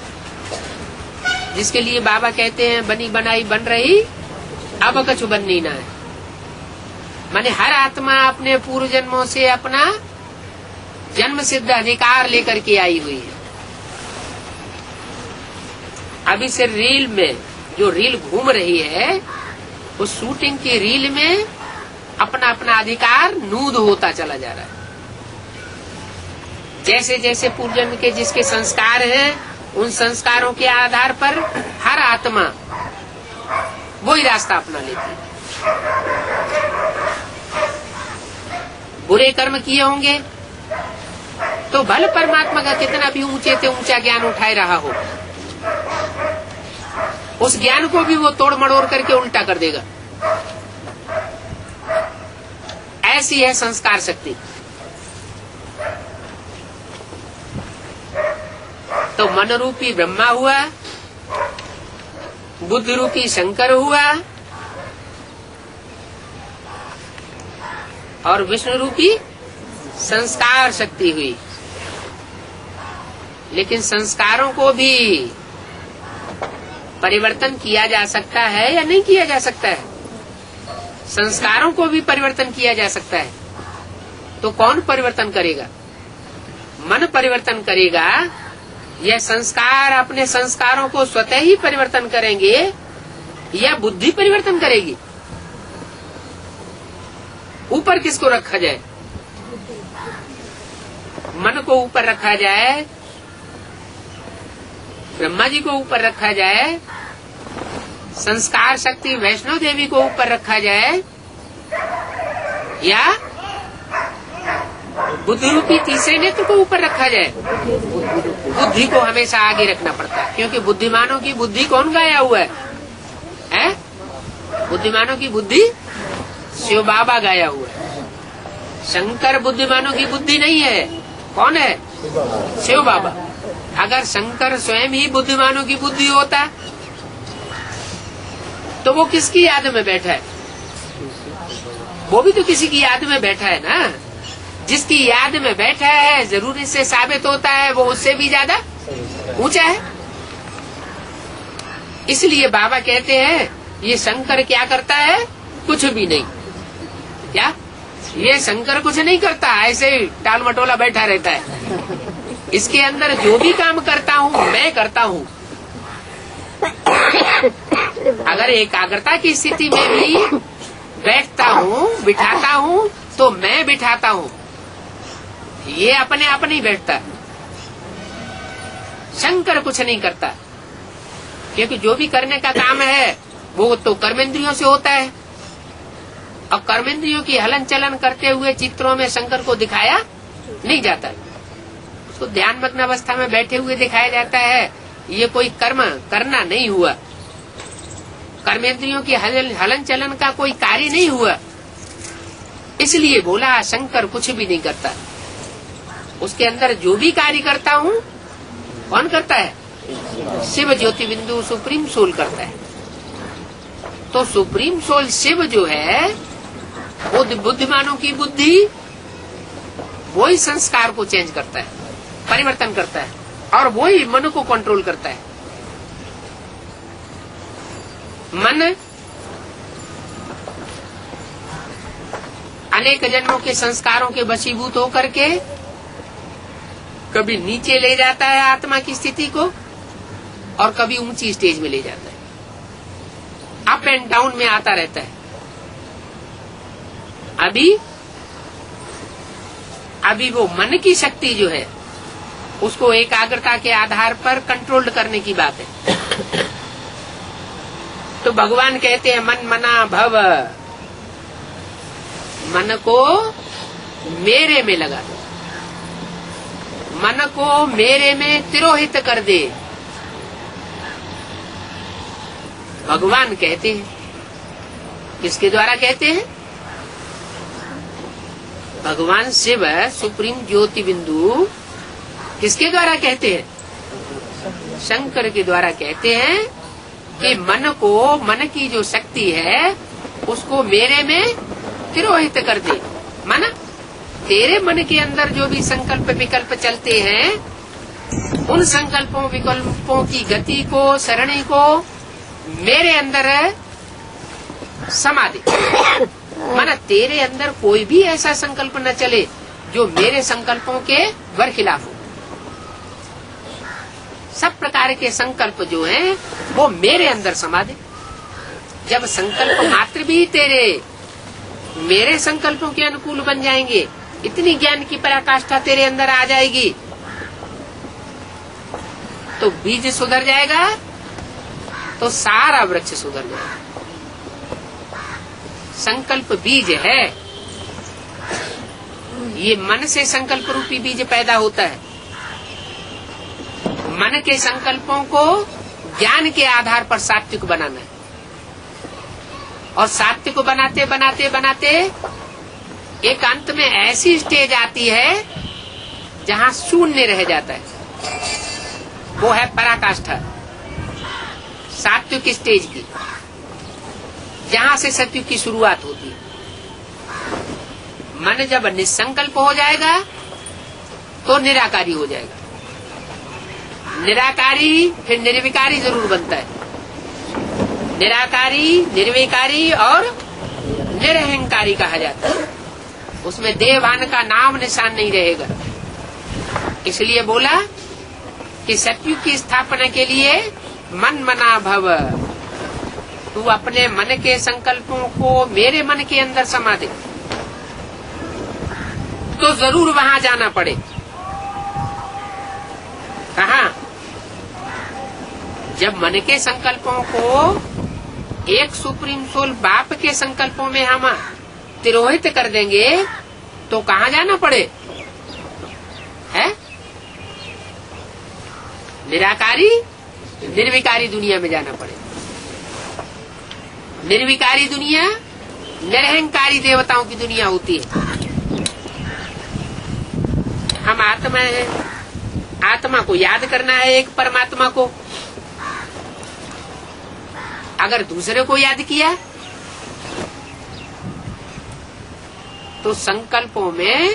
जिसके लिए बाबा कहते हैं बनी बनाई बन रही अब कछु बननी ना है। माने हर आत्मा अपने पूर्व जन्मों से अपना जन्म सिद्ध अधिकार लेकर के आई हुई है। अभी से रील में जो रील घूम रही है उस शूटिंग की रील में अपना अपना अधिकार नूद होता चला जा रहा है। जैसे जैसे पूर्व जन्म के जिसके संस्कार हैं उन संस्कारों के आधार पर हर आत्मा वही रास्ता अपना लेती है। बुरे कर्म किए होंगे तो भले परमात्मा का कितना भी ऊंचे से ऊंचा ज्ञान उठाए रहा हो, उस ज्ञान को भी वो तोड़ मड़ोड़ करके उल्टा कर देगा। ऐसी है संस्कार शक्ति। तो मन रूपी ब्रह्मा हुआ, बुद्धि रूपी शंकर हुआ और विष्णु रूपी संस्कार शक्ति हुई। लेकिन संस्कारों को भी परिवर्तन किया जा सकता है या नहीं किया जा सकता है? संस्कारों को भी परिवर्तन किया जा सकता है। तो कौन परिवर्तन करेगा? मन परिवर्तन करेगा या संस्कार अपने संस्कारों को स्वतः ही परिवर्तन करेंगे या बुद्धि परिवर्तन करेगी? ऊपर किसको रखा जाए? मन को ऊपर रखा जाए ब्रह्मा जी को ऊपर रखा जाए, संस्कार शक्ति वैष्णो देवी को ऊपर रखा जाए, या बुद्धि रूपी तीसरे नेत्र को ऊपर रखा जाए। बुद्धि को हमेशा आगे रखना पड़ता है, क्योंकि बुद्धिमानों की बुद्धि कौन गाया हुआ है? बुद्धिमानों की बुद्धि शिव बाबा गाया हुआ है। शंकर बुद्धिमानों की बुद्धि नहीं है। कौन है? शिव बाबा। अगर शंकर स्वयं ही बुद्धिमानों की बुद्धि होता तो वो किसकी याद में बैठा है? वो भी तो किसी की याद में बैठा है ना। जिसकी याद में बैठा है जरूर इससे साबित होता है वो उससे भी ज्यादा ऊंचा है। इसलिए बाबा कहते हैं ये शंकर क्या करता है? कुछ भी नहीं। क्या ये शंकर कुछ नहीं करता, ऐसे ही टाल मटोला बैठा रहता है। इसके अंदर जो भी काम करता हूँ मैं करता हूँ। अगर एकाग्रता की स्थिति में भी बैठता हूँ, बिठाता हूँ, तो मैं बिठाता हूँ। ये अपने आप नहीं बैठता। शंकर कुछ नहीं करता, क्योंकि जो भी करने का काम है वो तो कर्मेंद्रियों से होता है। और कर्मेंद्रियों की हलन चलन करते हुए चित्रों में शंकर को दिखाया नहीं जाता। उसको ध्यान मग्न अवस्था में बैठे हुए दिखाया जाता है। ये कोई कर्म करना नहीं हुआ, कर्मेंद्रियों की हलन चलन का कोई कार्य नहीं हुआ। इसलिए बोला शंकर कुछ भी नहीं करता। उसके अंदर जो भी कार्य करता हूँ कौन करता है? शिव ज्योति बिंदु सुप्रीम सोल करता है। तो सुप्रीम सोल शिव जो है वो बुद्धिमानों की बुद्धि, वो ही संस्कार को चेंज करता है, परिवर्तन करता है, और वो ही मन को कंट्रोल करता है। मन अनेक जन्मों के संस्कारों के वशीभूत होकर के कभी नीचे ले जाता है आत्मा की स्थिति को, और कभी ऊंची स्टेज में ले जाता है। अप एंड डाउन में आता रहता है। अभी वो मन की शक्ति जो है उसको एकाग्रता के आधार पर कंट्रोल करने की बात है। तो भगवान कहते हैं मन मना भव, मन को मेरे में लगा दो, मन को मेरे में तिरोहित कर दे। भगवान कहते हैं। किसके द्वारा कहते हैं? भगवान शिव सुप्रीम ज्योति बिंदु किसके द्वारा कहते हैं? शंकर के द्वारा कहते हैं कि मन को, मन की जो शक्ति है उसको मेरे में तिरोहित कर दे। मन, तेरे मन के अंदर जो भी संकल्प विकल्प चलते हैं उन संकल्पों विकल्पों की गति को, सरणी को मेरे अंदर समा दे। माना तेरे अंदर कोई भी ऐसा संकल्प न चले जो मेरे संकल्पों के बरखिलाफ हो। सब प्रकार के संकल्प जो हैं वो मेरे अंदर समा दे। जब संकल्प मात्र भी तेरे मेरे संकल्पों के अनुकूल बन जाएंगे, इतनी ज्ञान की पराकाष्ठा तेरे अंदर आ जाएगी, तो बीज सुधर जाएगा तो सारा वृक्ष सुधर जाएगा। संकल्प बीज है। ये मन से संकल्प रूपी बीज पैदा होता है। मन के संकल्पों को ज्ञान के आधार पर सात्विक बनाना है, और सात्विक बनाते बनाते बनाते एक अंत में ऐसी स्टेज आती है जहाँ शून्य रह जाता है। वो है पराकाष्ठा, सात्विक स्टेज की, जहाँ से सत्युग की शुरुआत होती है। मन जब निसंकल्प हो जाएगा तो निराकारी हो जाएगा। निराकारी फिर निर्विकारी जरूर बनता है। निराकारी, निर्विकारी और निरहंकारी कहा जाता है। उसमें देवान का नाम निशान नहीं रहेगा। इसलिए बोला कि सत्युग की स्थापना के लिए मन मना भव, तू अपने मन के संकल्पों को मेरे मन के अंदर समा दे। तो जरूर वहां जाना पड़े। कहा? जब मन के संकल्पों को एक सुप्रीम सोल बाप के संकल्पों में हम तिरोहित कर देंगे तो कहाँ जाना पड़े? है निराकारी निर्विकारी दुनिया में जाना पड़े। निर्विकारी दुनिया निरहंकारी देवताओं की दुनिया होती है। हम आत्मा है, आत्मा को याद करना है एक परमात्मा को। अगर दूसरे को याद किया तो संकल्पों में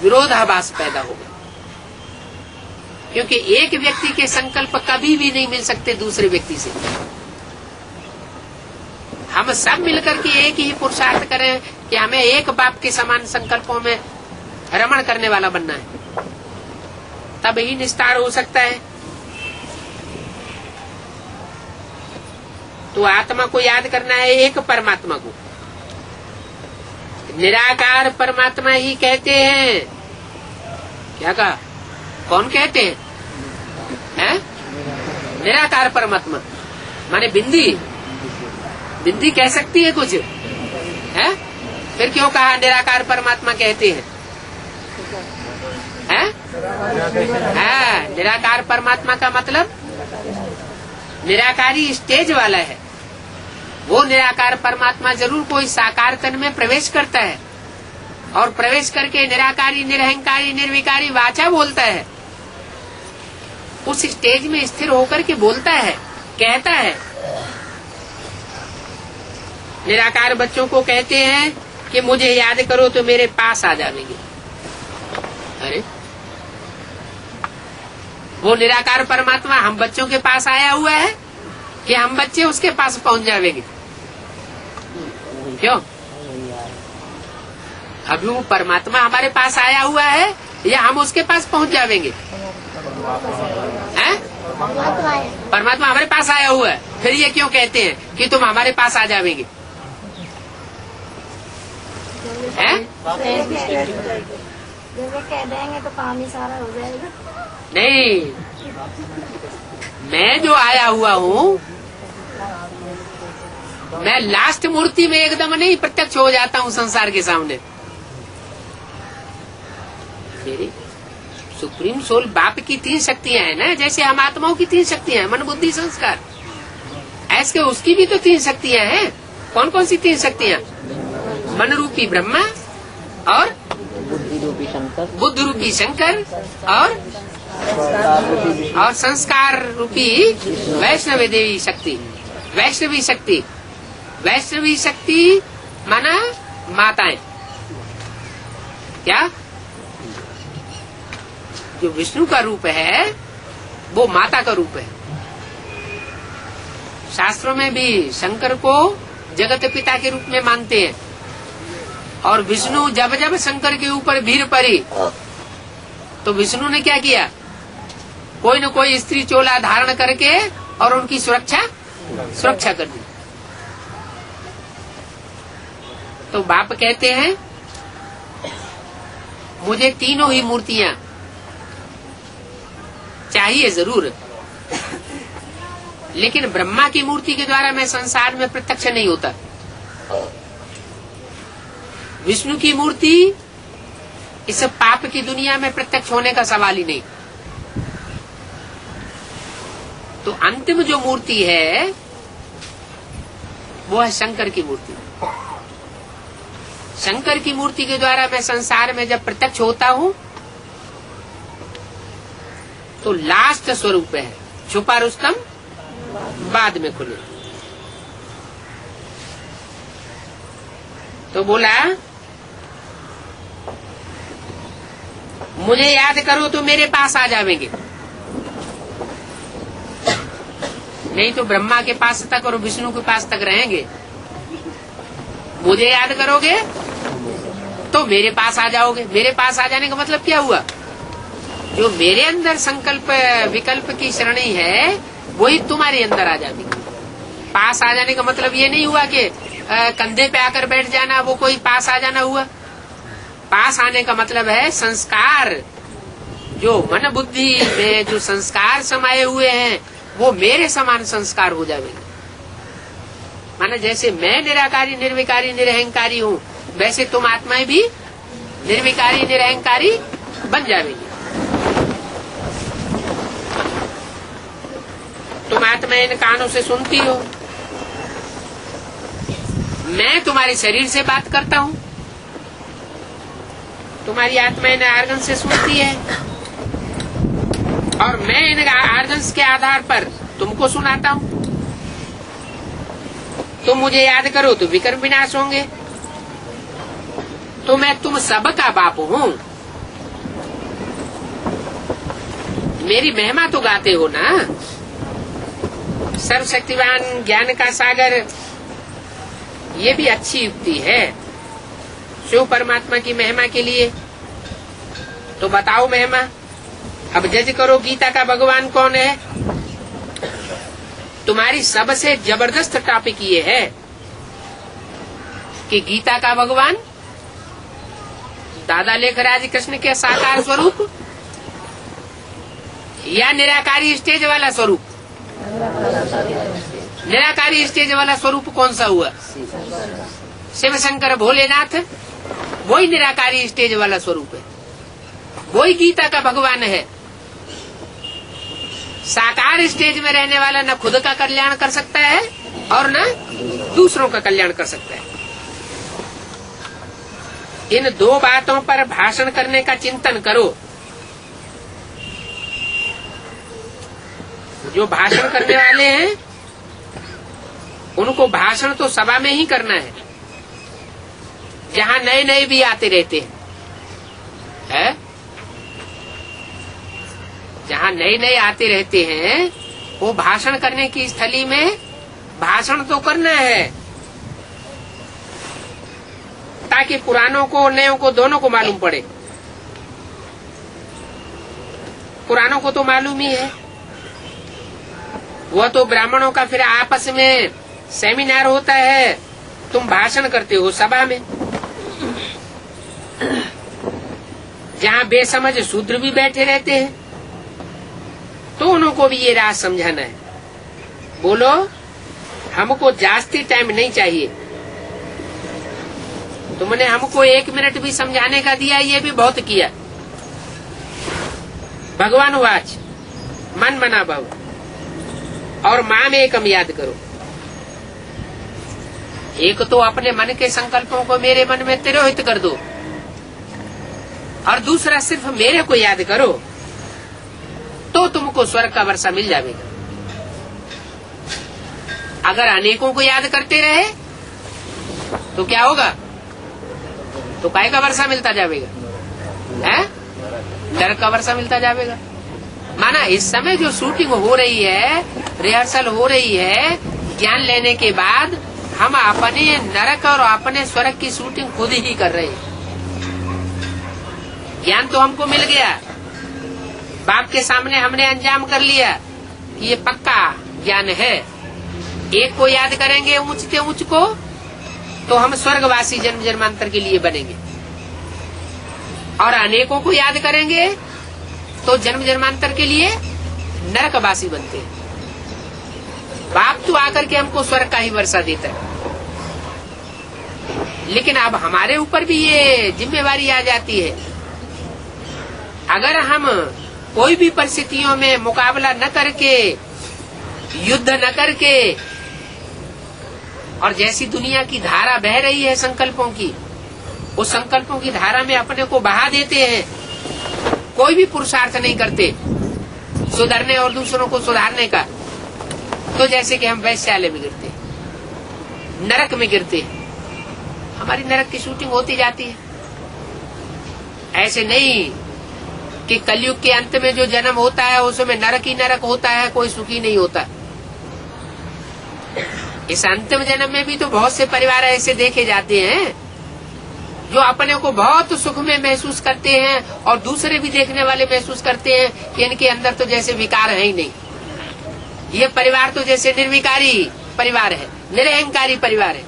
विरोधाभास पैदा होगा, क्योंकि एक व्यक्ति के संकल्प कभी भी नहीं मिल सकते दूसरे व्यक्ति से। हम सब मिलकर के एक ही पुरुषार्थ करें कि हमें एक बाप के समान संकल्पों में रमण करने वाला बनना है, तब ही निस्तार हो सकता है। तो आत्मा को याद करना है एक परमात्मा को। निराकार परमात्मा ही कहते हैं। क्या कहा? कौन कहते हैं? निराकार परमात्मा माने बिंदी। बिंदी कह सकती है कुछ है? फिर क्यों कहा निराकार परमात्मा कहते हैं? निराकार परमात्मा का मतलब निराकारी स्टेज वाला है। वो निराकार परमात्मा जरूर कोई साकार तन में प्रवेश करता है और प्रवेश करके निराकारी निरहंकारी निर्विकारी वाचा बोलता है। उस स्टेज में स्थिर होकर के बोलता है, कहता है। निराकार बच्चों को कहते हैं कि मुझे याद करो तो मेरे पास आ जाएंगे। अरे वो निराकार परमात्मा हम बच्चों के पास आया हुआ है कि हम बच्चे उसके पास पहुंच जाएंगे? क्यों? अभी वो परमात्मा हमारे पास आया हुआ है या हम उसके पास पहुंच जाएंगे? परमात्मा हमारे पास आया हुआ है, फिर ये क्यों कहते हैं कि तुम हमारे पास आ जाएंगे? जब वे कह देंगे तो काम ही सारा हो जाएगा। नहीं, मैं जो आया हुआ हूँ मैं लास्ट मूर्ति में एकदम नहीं प्रत्यक्ष हो जाता हूँ संसार के सामने। मेरी सुप्रीम सोल बाप की 3 शक्तियां हैं ना, जैसे हम आत्माओं की 3 शक्तियां हैं, मन बुद्धि संस्कार। ऐसे उसकी भी तो 3 शक्तियां हैं। कौन कौन सी 3 शक्तियां? मन रूपी ब्रह्मा और बुद्धि रूपी शंकर और संस्कार रूपी वैष्णवी देवी शक्ति। वैष्णवी शक्ति, वैष्णवी शक्ति माना माताएं। क्या? जो विष्णु का रूप है वो माता का रूप है। शास्त्रों में भी शंकर को जगत पिता के रूप में मानते हैं। और विष्णु जब जब शंकर के ऊपर भीड़ पड़ी तो विष्णु ने क्या किया? कोई न कोई स्त्री चोला धारण करके और उनकी सुरक्षा कर दी। तो बाप कहते हैं मुझे तीनों ही मूर्तियां चाहिए जरूर, लेकिन ब्रह्मा की मूर्ति के द्वारा मैं संसार में प्रत्यक्ष नहीं होता। विष्णु की मूर्ति इस पाप की दुनिया में प्रत्यक्ष होने का सवाल ही नहीं। तो अंतिम जो मूर्ति है वो है शंकर की मूर्ति। शंकर की मूर्ति के द्वारा मैं संसार में जब प्रत्यक्ष होता हूँ तो लास्ट स्वरूप है छुपा रुस्तम बाद में खुले। तो बोला मुझे याद करो तो मेरे पास आ जाएंगे, नहीं तो ब्रह्मा के पास तक और विष्णु के पास तक रहेंगे। मुझे याद करोगे तो मेरे पास आ जाओगे। मेरे पास आ जाने का मतलब क्या हुआ? जो मेरे अंदर संकल्प विकल्प की श्रेणी है वही तुम्हारे अंदर आ जाती। पास आ जाने का मतलब ये नहीं हुआ कि कंधे पे आकर बैठ जाना, वो कोई पास आ जाना हुआ। पास आने का मतलब है संस्कार जो मन बुद्धि में जो संस्कार समाये हुए हैं वो मेरे समान संस्कार हो जाएंगे। माना जैसे मैं निराकारी निर्विकारी निरहंकारी हूँ, वैसे तुम आत्माएं भी निर्विकारी निरहंकारी बन जाएंगी। तुम आत्मा इन कानों से सुनती हो, मैं तुम्हारे शरीर से बात करता हूँ, तुम्हारी आत्मा इन आर्गन से सुनती है और मैं इन आर्गन्स के आधार पर तुमको सुनाता हूँ। तुम मुझे याद करो तो विकर्म विनाश होंगे। तो मैं तुम सबका बाप हूँ, मेरी महिमा तो गाते हो ना। सर्वशक्तिवान ज्ञान का सागर, ये भी अच्छी युक्ति है शिव परमात्मा की महिमा के लिए। तो बताओ महिमा, अब जज करो गीता का भगवान कौन है। तुम्हारी सबसे जबरदस्त टॉपिक ये है कि गीता का भगवान दादा लेखराज कृष्ण के साकार स्वरूप या निराकारी स्टेज वाला स्वरूप। निराकारी स्टेज वाला स्वरूप कौन सा हुआ? शिव शंकर भोलेनाथ, वही निराकारी स्टेज वाला स्वरूप है, वही गीता का भगवान है। साकार स्टेज में रहने वाला न खुद का कल्याण कर सकता है और न दूसरों का कल्याण कर सकता है। इन दो बातों पर भाषण करने का चिंतन करो। जो भाषण करने वाले हैं उनको भाषण तो सभा में ही करना है, जहाँ नए नए भी आते रहते हैं। जहाँ नए नए आते रहते हैं वो भाषण करने की स्थली में भाषण तो करना है, ताकि पुरानों को नयों को दोनों को मालूम पड़े। पुरानों को तो मालूम ही है, वो तो ब्राह्मणों का फिर आपस में सेमिनार होता है, तुम भाषण करते हो सभा में। जहाँ बेसमझ शूद्र भी बैठे रहते हैं तो उनको भी ये राज समझाना है। बोलो, हमको जास्ती टाइम नहीं चाहिए, तुमने हमको 1 मिनट भी समझाने का दिया, ये भी बहुत किया। भगवान वाच मन मना भव और माँ में एकम याद करो। एक तो अपने मन के संकल्पों को मेरे मन में तिरोहित कर दो, और दूसरा सिर्फ मेरे को याद करो, तो तुमको स्वर्ग का वर्षा मिल जाएगा। अगर अनेकों को याद करते रहे तो क्या होगा? तो काय का वर्षा मिलता जाएगा, नरक का वर्षा मिलता जाएगा। माना इस समय जो शूटिंग हो रही है, रिहर्सल हो रही है, ज्ञान लेने के बाद हम अपने नरक और अपने स्वर्ग की शूटिंग खुद ही कर रहे हैं। ज्ञान तो हमको मिल गया, बाप के सामने हमने अंजाम कर लिया कि ये पक्का ज्ञान है। एक को याद करेंगे ऊंचते ऊंच को तो हम स्वर्गवासी जन्म जन्मांतर के लिए बनेंगे, और अनेकों को याद करेंगे तो जन्म जन्मांतर के लिए नरकवासी बनते हैं। बाप तो आकर के हमको स्वर्ग का ही वर्षा देता है, लेकिन अब हमारे ऊपर भी ये जिम्मेवारी आ जाती है। अगर हम कोई भी परिस्थितियों में मुकाबला न करके, युद्ध न करके, और जैसी दुनिया की धारा बह रही है संकल्पों की, उस संकल्पों की धारा में अपने को बहा देते हैं, कोई भी पुरुषार्थ नहीं करते सुधरने और दूसरों को सुधारने का, तो जैसे कि हम वैश्यालय में गिरते, नरक में गिरते, हमारी नरक की शूटिंग होती जाती है। ऐसे नहीं कि कलयुग के अंत में जो जन्म होता है उसमें नरक ही नरक होता है, कोई सुखी नहीं होता। इस अंतिम जन्म में भी तो बहुत से परिवार ऐसे देखे जाते हैं जो अपने को बहुत सुख में महसूस करते हैं, और दूसरे भी देखने वाले महसूस करते हैं कि इनके अंदर तो जैसे विकार है ही नहीं। ये परिवार तो जैसे निर्विकारी परिवार है, निरहंकारी परिवार है।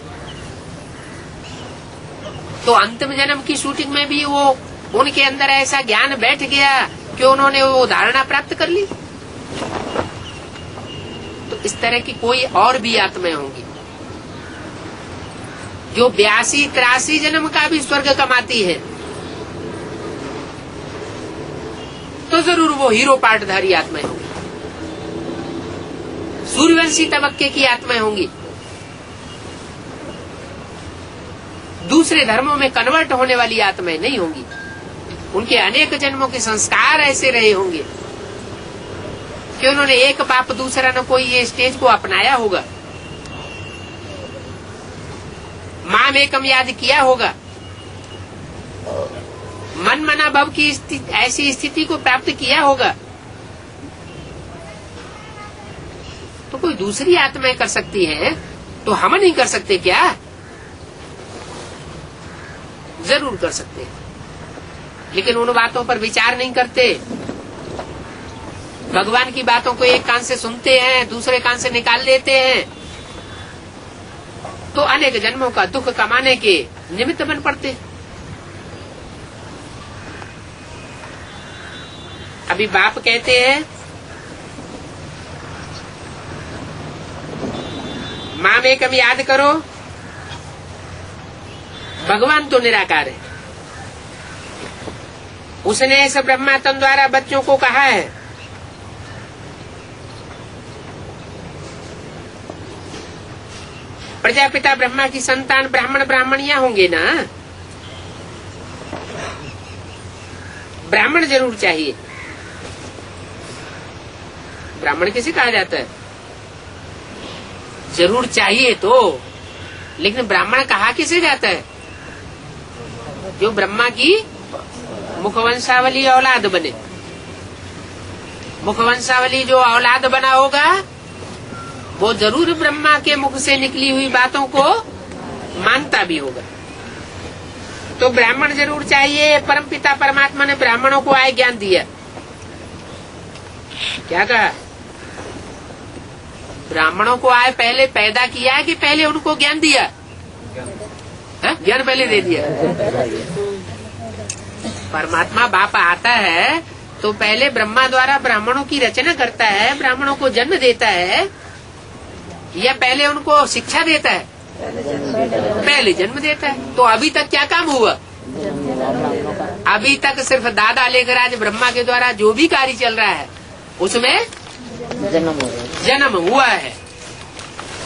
तो अंतिम जन्म की शूटिंग में भी वो उनके अंदर ऐसा ज्ञान बैठ गया क्यों उन्होंने वो धारणा प्राप्त कर ली। तो इस तरह की कोई और भी आत्माएं होंगी जो 82-83 जन्म का भी स्वर्ग कमाती है, तो जरूर वो हीरो पाठधारी आत्माएं होंगी, सूर्यवंशी तबक्के की आत्माएं होंगी, दूसरे धर्मों में कन्वर्ट होने वाली आत्माएं नहीं होंगी। उनके अनेक जन्मों के संस्कार ऐसे रहे होंगे कि उन्होंने एक पाप दूसरा न कोई ये स्टेज को अपनाया होगा, माम एकम याद किया होगा, मन मना भव की ऐसी स्थिति को प्राप्त किया होगा। तो कोई दूसरी आत्माएं कर सकती है तो हम नहीं कर सकते क्या? जरूर कर सकते हैं, लेकिन उन बातों पर विचार नहीं करते। भगवान की बातों को एक कान से सुनते हैं, दूसरे कान से निकाल लेते हैं, तो अनेक जन्मों का दुख कमाने के निमित्त बन पड़ते। अभी बाप कहते हैं माम एकम याद करो, भगवान तो निराकार है, उसने इस ब्रह्मात्म द्वारा बच्चों को कहा है प्रजापिता ब्रह्मा की संतान ब्राह्मण ब्राह्मणियां होंगे ना, ब्राह्मण जरूर चाहिए। ब्राह्मण किसे कहा जाता है? जरूर चाहिए तो, लेकिन ब्राह्मण कहा किसे जाता है? जो ब्रह्मा की मुखवंशावली औलाद बने। मुखवंशावली जो औलाद बना होगा वो जरूर ब्रह्मा के मुख से निकली हुई बातों को मानता भी होगा। तो ब्राह्मण जरूर चाहिए। परमपिता परमात्मा ने ब्राह्मणों को आय ज्ञान दिया। क्या कहा? ब्राह्मणों को आय पहले पैदा किया कि पहले उनको ज्ञान दिया? ज्ञान पहले दे दिया। परमात्मा बाप आता है तो पहले ब्रह्मा द्वारा ब्राह्मणों की रचना करता है, ब्राह्मणों को जन्म देता है, या पहले उनको शिक्षा देता है? पहले जन्म देता है। तो अभी तक क्या काम हुआ? अभी तक सिर्फ दादा लेकर आज ब्रह्मा के द्वारा जो भी कार्य चल रहा है उसमें जन्म हुआ है।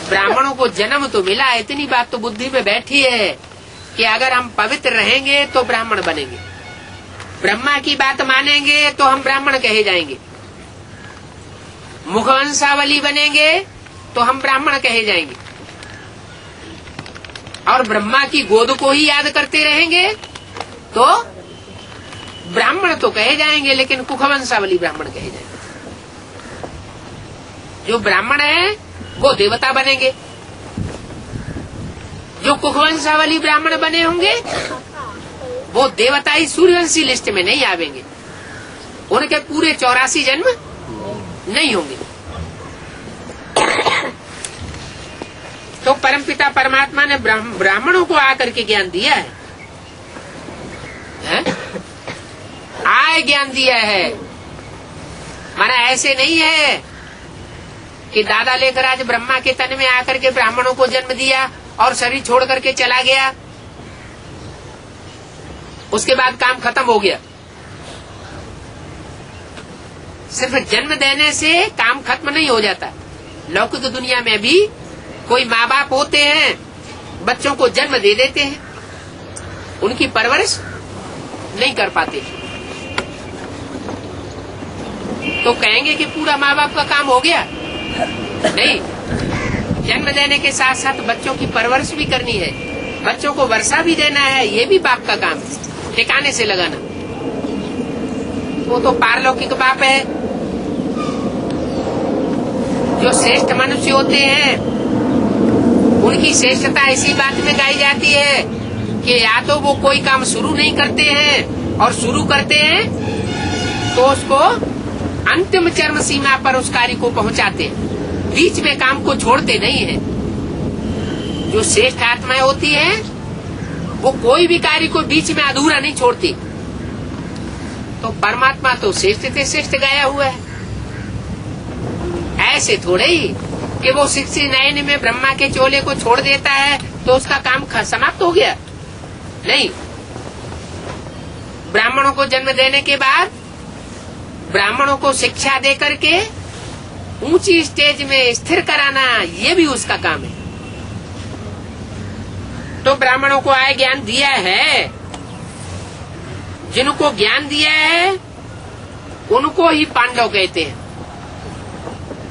ब्राह्मणों को जन्म तो मिला, इतनी बात तो बुद्धि में बैठी है कि अगर हम पवित्र रहेंगे तो ब्राह्मण बनेंगे, ब्रह्मा की बात मानेंगे तो हम ब्राह्मण कहे जाएंगे, मुखवंशावली बनेंगे तो हम ब्राह्मण कहे जाएंगे, और ब्रह्मा की गोद को ही याद करते रहेंगे तो ब्राह्मण तो कहे जाएंगे, लेकिन कुखवंशावली ब्राह्मण कहे जाएंगे। जो ब्राह्मण है वो देवता बनेंगे, जो कुखवंशावली ब्राह्मण बने होंगे वो देवता ही सूर्यवंशी लिस्ट में नहीं आवेंगे, उनके पूरे 84 जन्म नहीं होंगे। तो परमपिता परमात्मा ने ब्राह्मणों को आकर के ज्ञान दिया है, आय ज्ञान दिया है। माना ऐसे नहीं है कि दादा लेकर आज ब्रह्मा के तन में आकर के ब्राह्मणों को जन्म दिया और शरीर छोड़ करके चला गया, उसके बाद काम खत्म हो गया। सिर्फ जन्म देने से काम खत्म नहीं हो जाता। लौकिक दुनिया में भी कोई माँ बाप होते हैं, बच्चों को जन्म दे देते हैं, उनकी परवरिश नहीं कर पाते, तो कहेंगे कि पूरा माँ बाप का काम हो गया। नहीं, जन्म देने के साथ साथ बच्चों की परवरिश भी करनी है, बच्चों को वर्षा भी देना है, ये भी बाप का काम है, ठिकाने से लगाना। वो तो पारलौकिक बाप है। जो श्रेष्ठ मनुष्य होते हैं उनकी श्रेष्ठता इसी बात में गाई जाती है कि या तो वो कोई काम शुरू नहीं करते हैं, और शुरू करते हैं तो उसको अंतिम चरम सीमा पर उस कार्य को पहुंचाते हैं, बीच में काम को छोड़ते नहीं है। जो श्रेष्ठ आत्माएं होती हैं वो कोई भी कार्य को बीच में अधूरा नहीं छोड़ती। तो परमात्मा तो श्रेष्ठ से श्रेष्ठ गाया हुआ है। ऐसे थोड़े ही कि वो 69 में ब्रह्मा के चोले को छोड़ देता है तो उसका काम समाप्त हो गया। नहीं, ब्राह्मणों को जन्म देने के बाद ब्राह्मणों को शिक्षा दे करके ऊंची स्टेज में स्थिर कराना, ये भी उसका काम है। तो ब्राह्मणों को आय ज्ञान दिया है, जिनको ज्ञान दिया है उनको ही पांडव कहते हैं।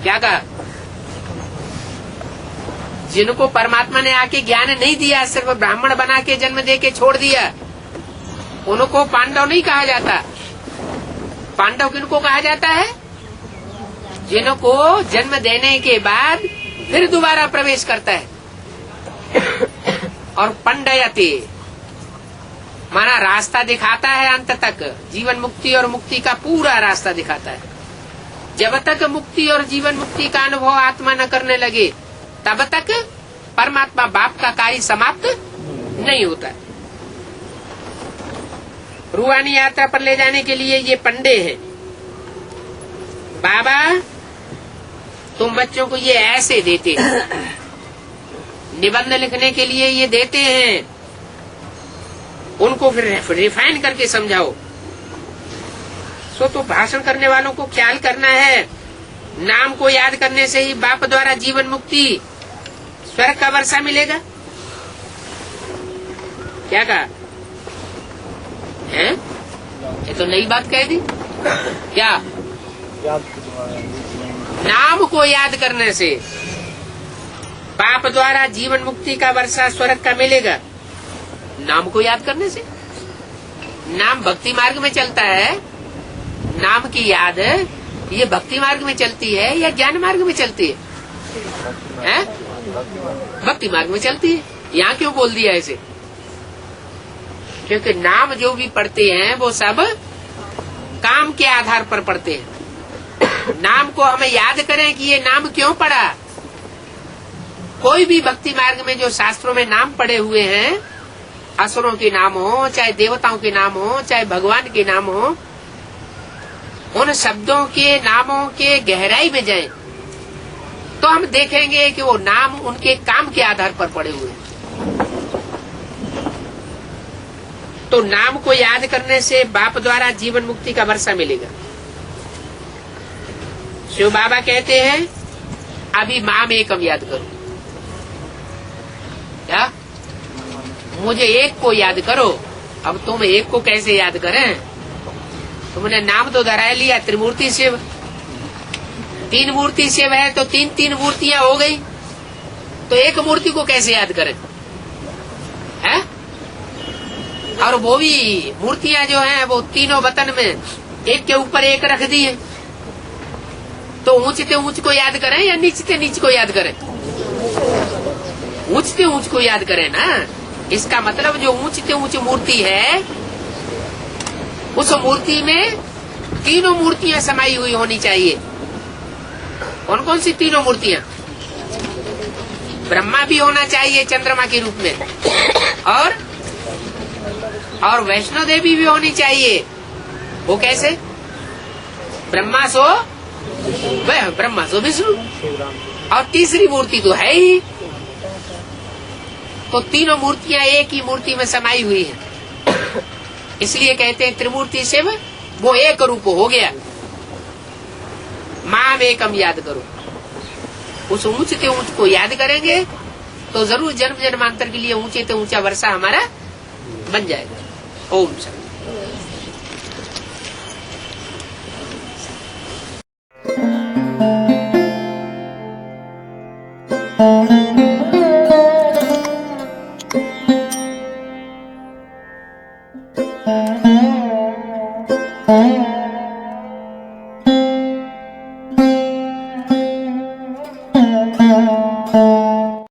क्या कहा? जिनको परमात्मा ने आके ज्ञान नहीं दिया, सिर्फ ब्राह्मण बना के जन्म दे के छोड़ दिया, उनको पांडव नहीं कहा जाता। पांडव किनको कहा जाता है? जिनको जन्म देने के बाद फिर दोबारा प्रवेश करता है। और पंडयते माना रास्ता दिखाता है, अंत तक जीवन मुक्ति और मुक्ति का पूरा रास्ता दिखाता है। जब तक मुक्ति और जीवन मुक्ति का अनुभव आत्मा न करने लगे तब तक परमात्मा बाप का कार्य समाप्त नहीं होता। रूहानी यात्रा पर ले जाने के लिए ये पंडे हैं। बाबा तुम बच्चों को ये ऐसे देते हैं, निबंध लिखने के लिए ये देते हैं, उनको फिर रिफाइन करके समझाओ। सो तो भाषण करने वालों को ख्याल करना है, नाम को याद करने से ही बाप द्वारा जीवन मुक्ति स्वर्ग का वर्षा मिलेगा। क्या कहा है? ये तो नई बात कह दी। क्या? नाम को याद करने से बाप द्वारा जीवन मुक्ति का वर्षा स्वर्ग का मिलेगा। नाम को याद करने से नाम भक्ति मार्ग में चलता है। नाम की याद ये भक्ति मार्ग में चलती है या ज्ञान मार्ग में चलती है? भक्ति मार्ग में चलती है। यहाँ क्यों बोल दिया ऐसे? क्योंकि नाम जो भी पढ़ते हैं वो सब काम के आधार पर पढ़ते हैं। नाम को हमें याद करें कि ये नाम क्यों पढ़ा। कोई भी भक्ति मार्ग में जो शास्त्रों में नाम पड़े हुए हैं, असुरों के नाम हो, चाहे देवताओं के नाम हो, चाहे भगवान के नाम हो, उन शब्दों के नामों के गहराई में जाएं तो हम देखेंगे कि वो नाम उनके काम के आधार पर पड़े हुए हैं। तो नाम को याद करने से बाप द्वारा जीवन मुक्ति का वर्षा मिलेगा। शिव बाबा कहते हैं अभी माम एकम याद करो। क्या? मुझे एक को याद करो। अब तुम एक को कैसे याद करें? तुमने नाम तो धरा लिया त्रिमूर्ति शिव। 3 मूर्ति शिव है तो 3 मूर्तियां हो गई, तो एक मूर्ति को कैसे याद करें? है? और वो भी मूर्तियां जो हैं वो तीनों वतन में एक के ऊपर एक रख दी है। तो ऊंचते ऊंच को याद करें या नीचते नीच को याद करें? ऊंचते ऊंच को याद करें ना। इसका मतलब जो ऊंचते ऊंच मूर्ति है उस मूर्ति में तीनों मूर्तियां समाई हुई होनी चाहिए। कौन कौन सी तीनों मूर्तियां? ब्रह्मा भी होना चाहिए चंद्रमा के रूप में, और वैष्णो देवी भी होनी चाहिए। वो कैसे? ब्रह्मा सो विष्णु, और तीसरी मूर्ति तो है ही। तो तीनों मूर्तियां एक ही मूर्ति में समाई हुई हैं। इसलिए कहते हैं त्रिमूर्ति शिव, वो एक रूप हो गया। माम एकम याद करो। उस ऊंचते ऊंच को याद करेंगे तो जरूर जन्म जन्मांतर के लिए ऊंचे से ऊंचा वर्षा हमारा बन जाएगा। ओम शांति। Mm-hmm.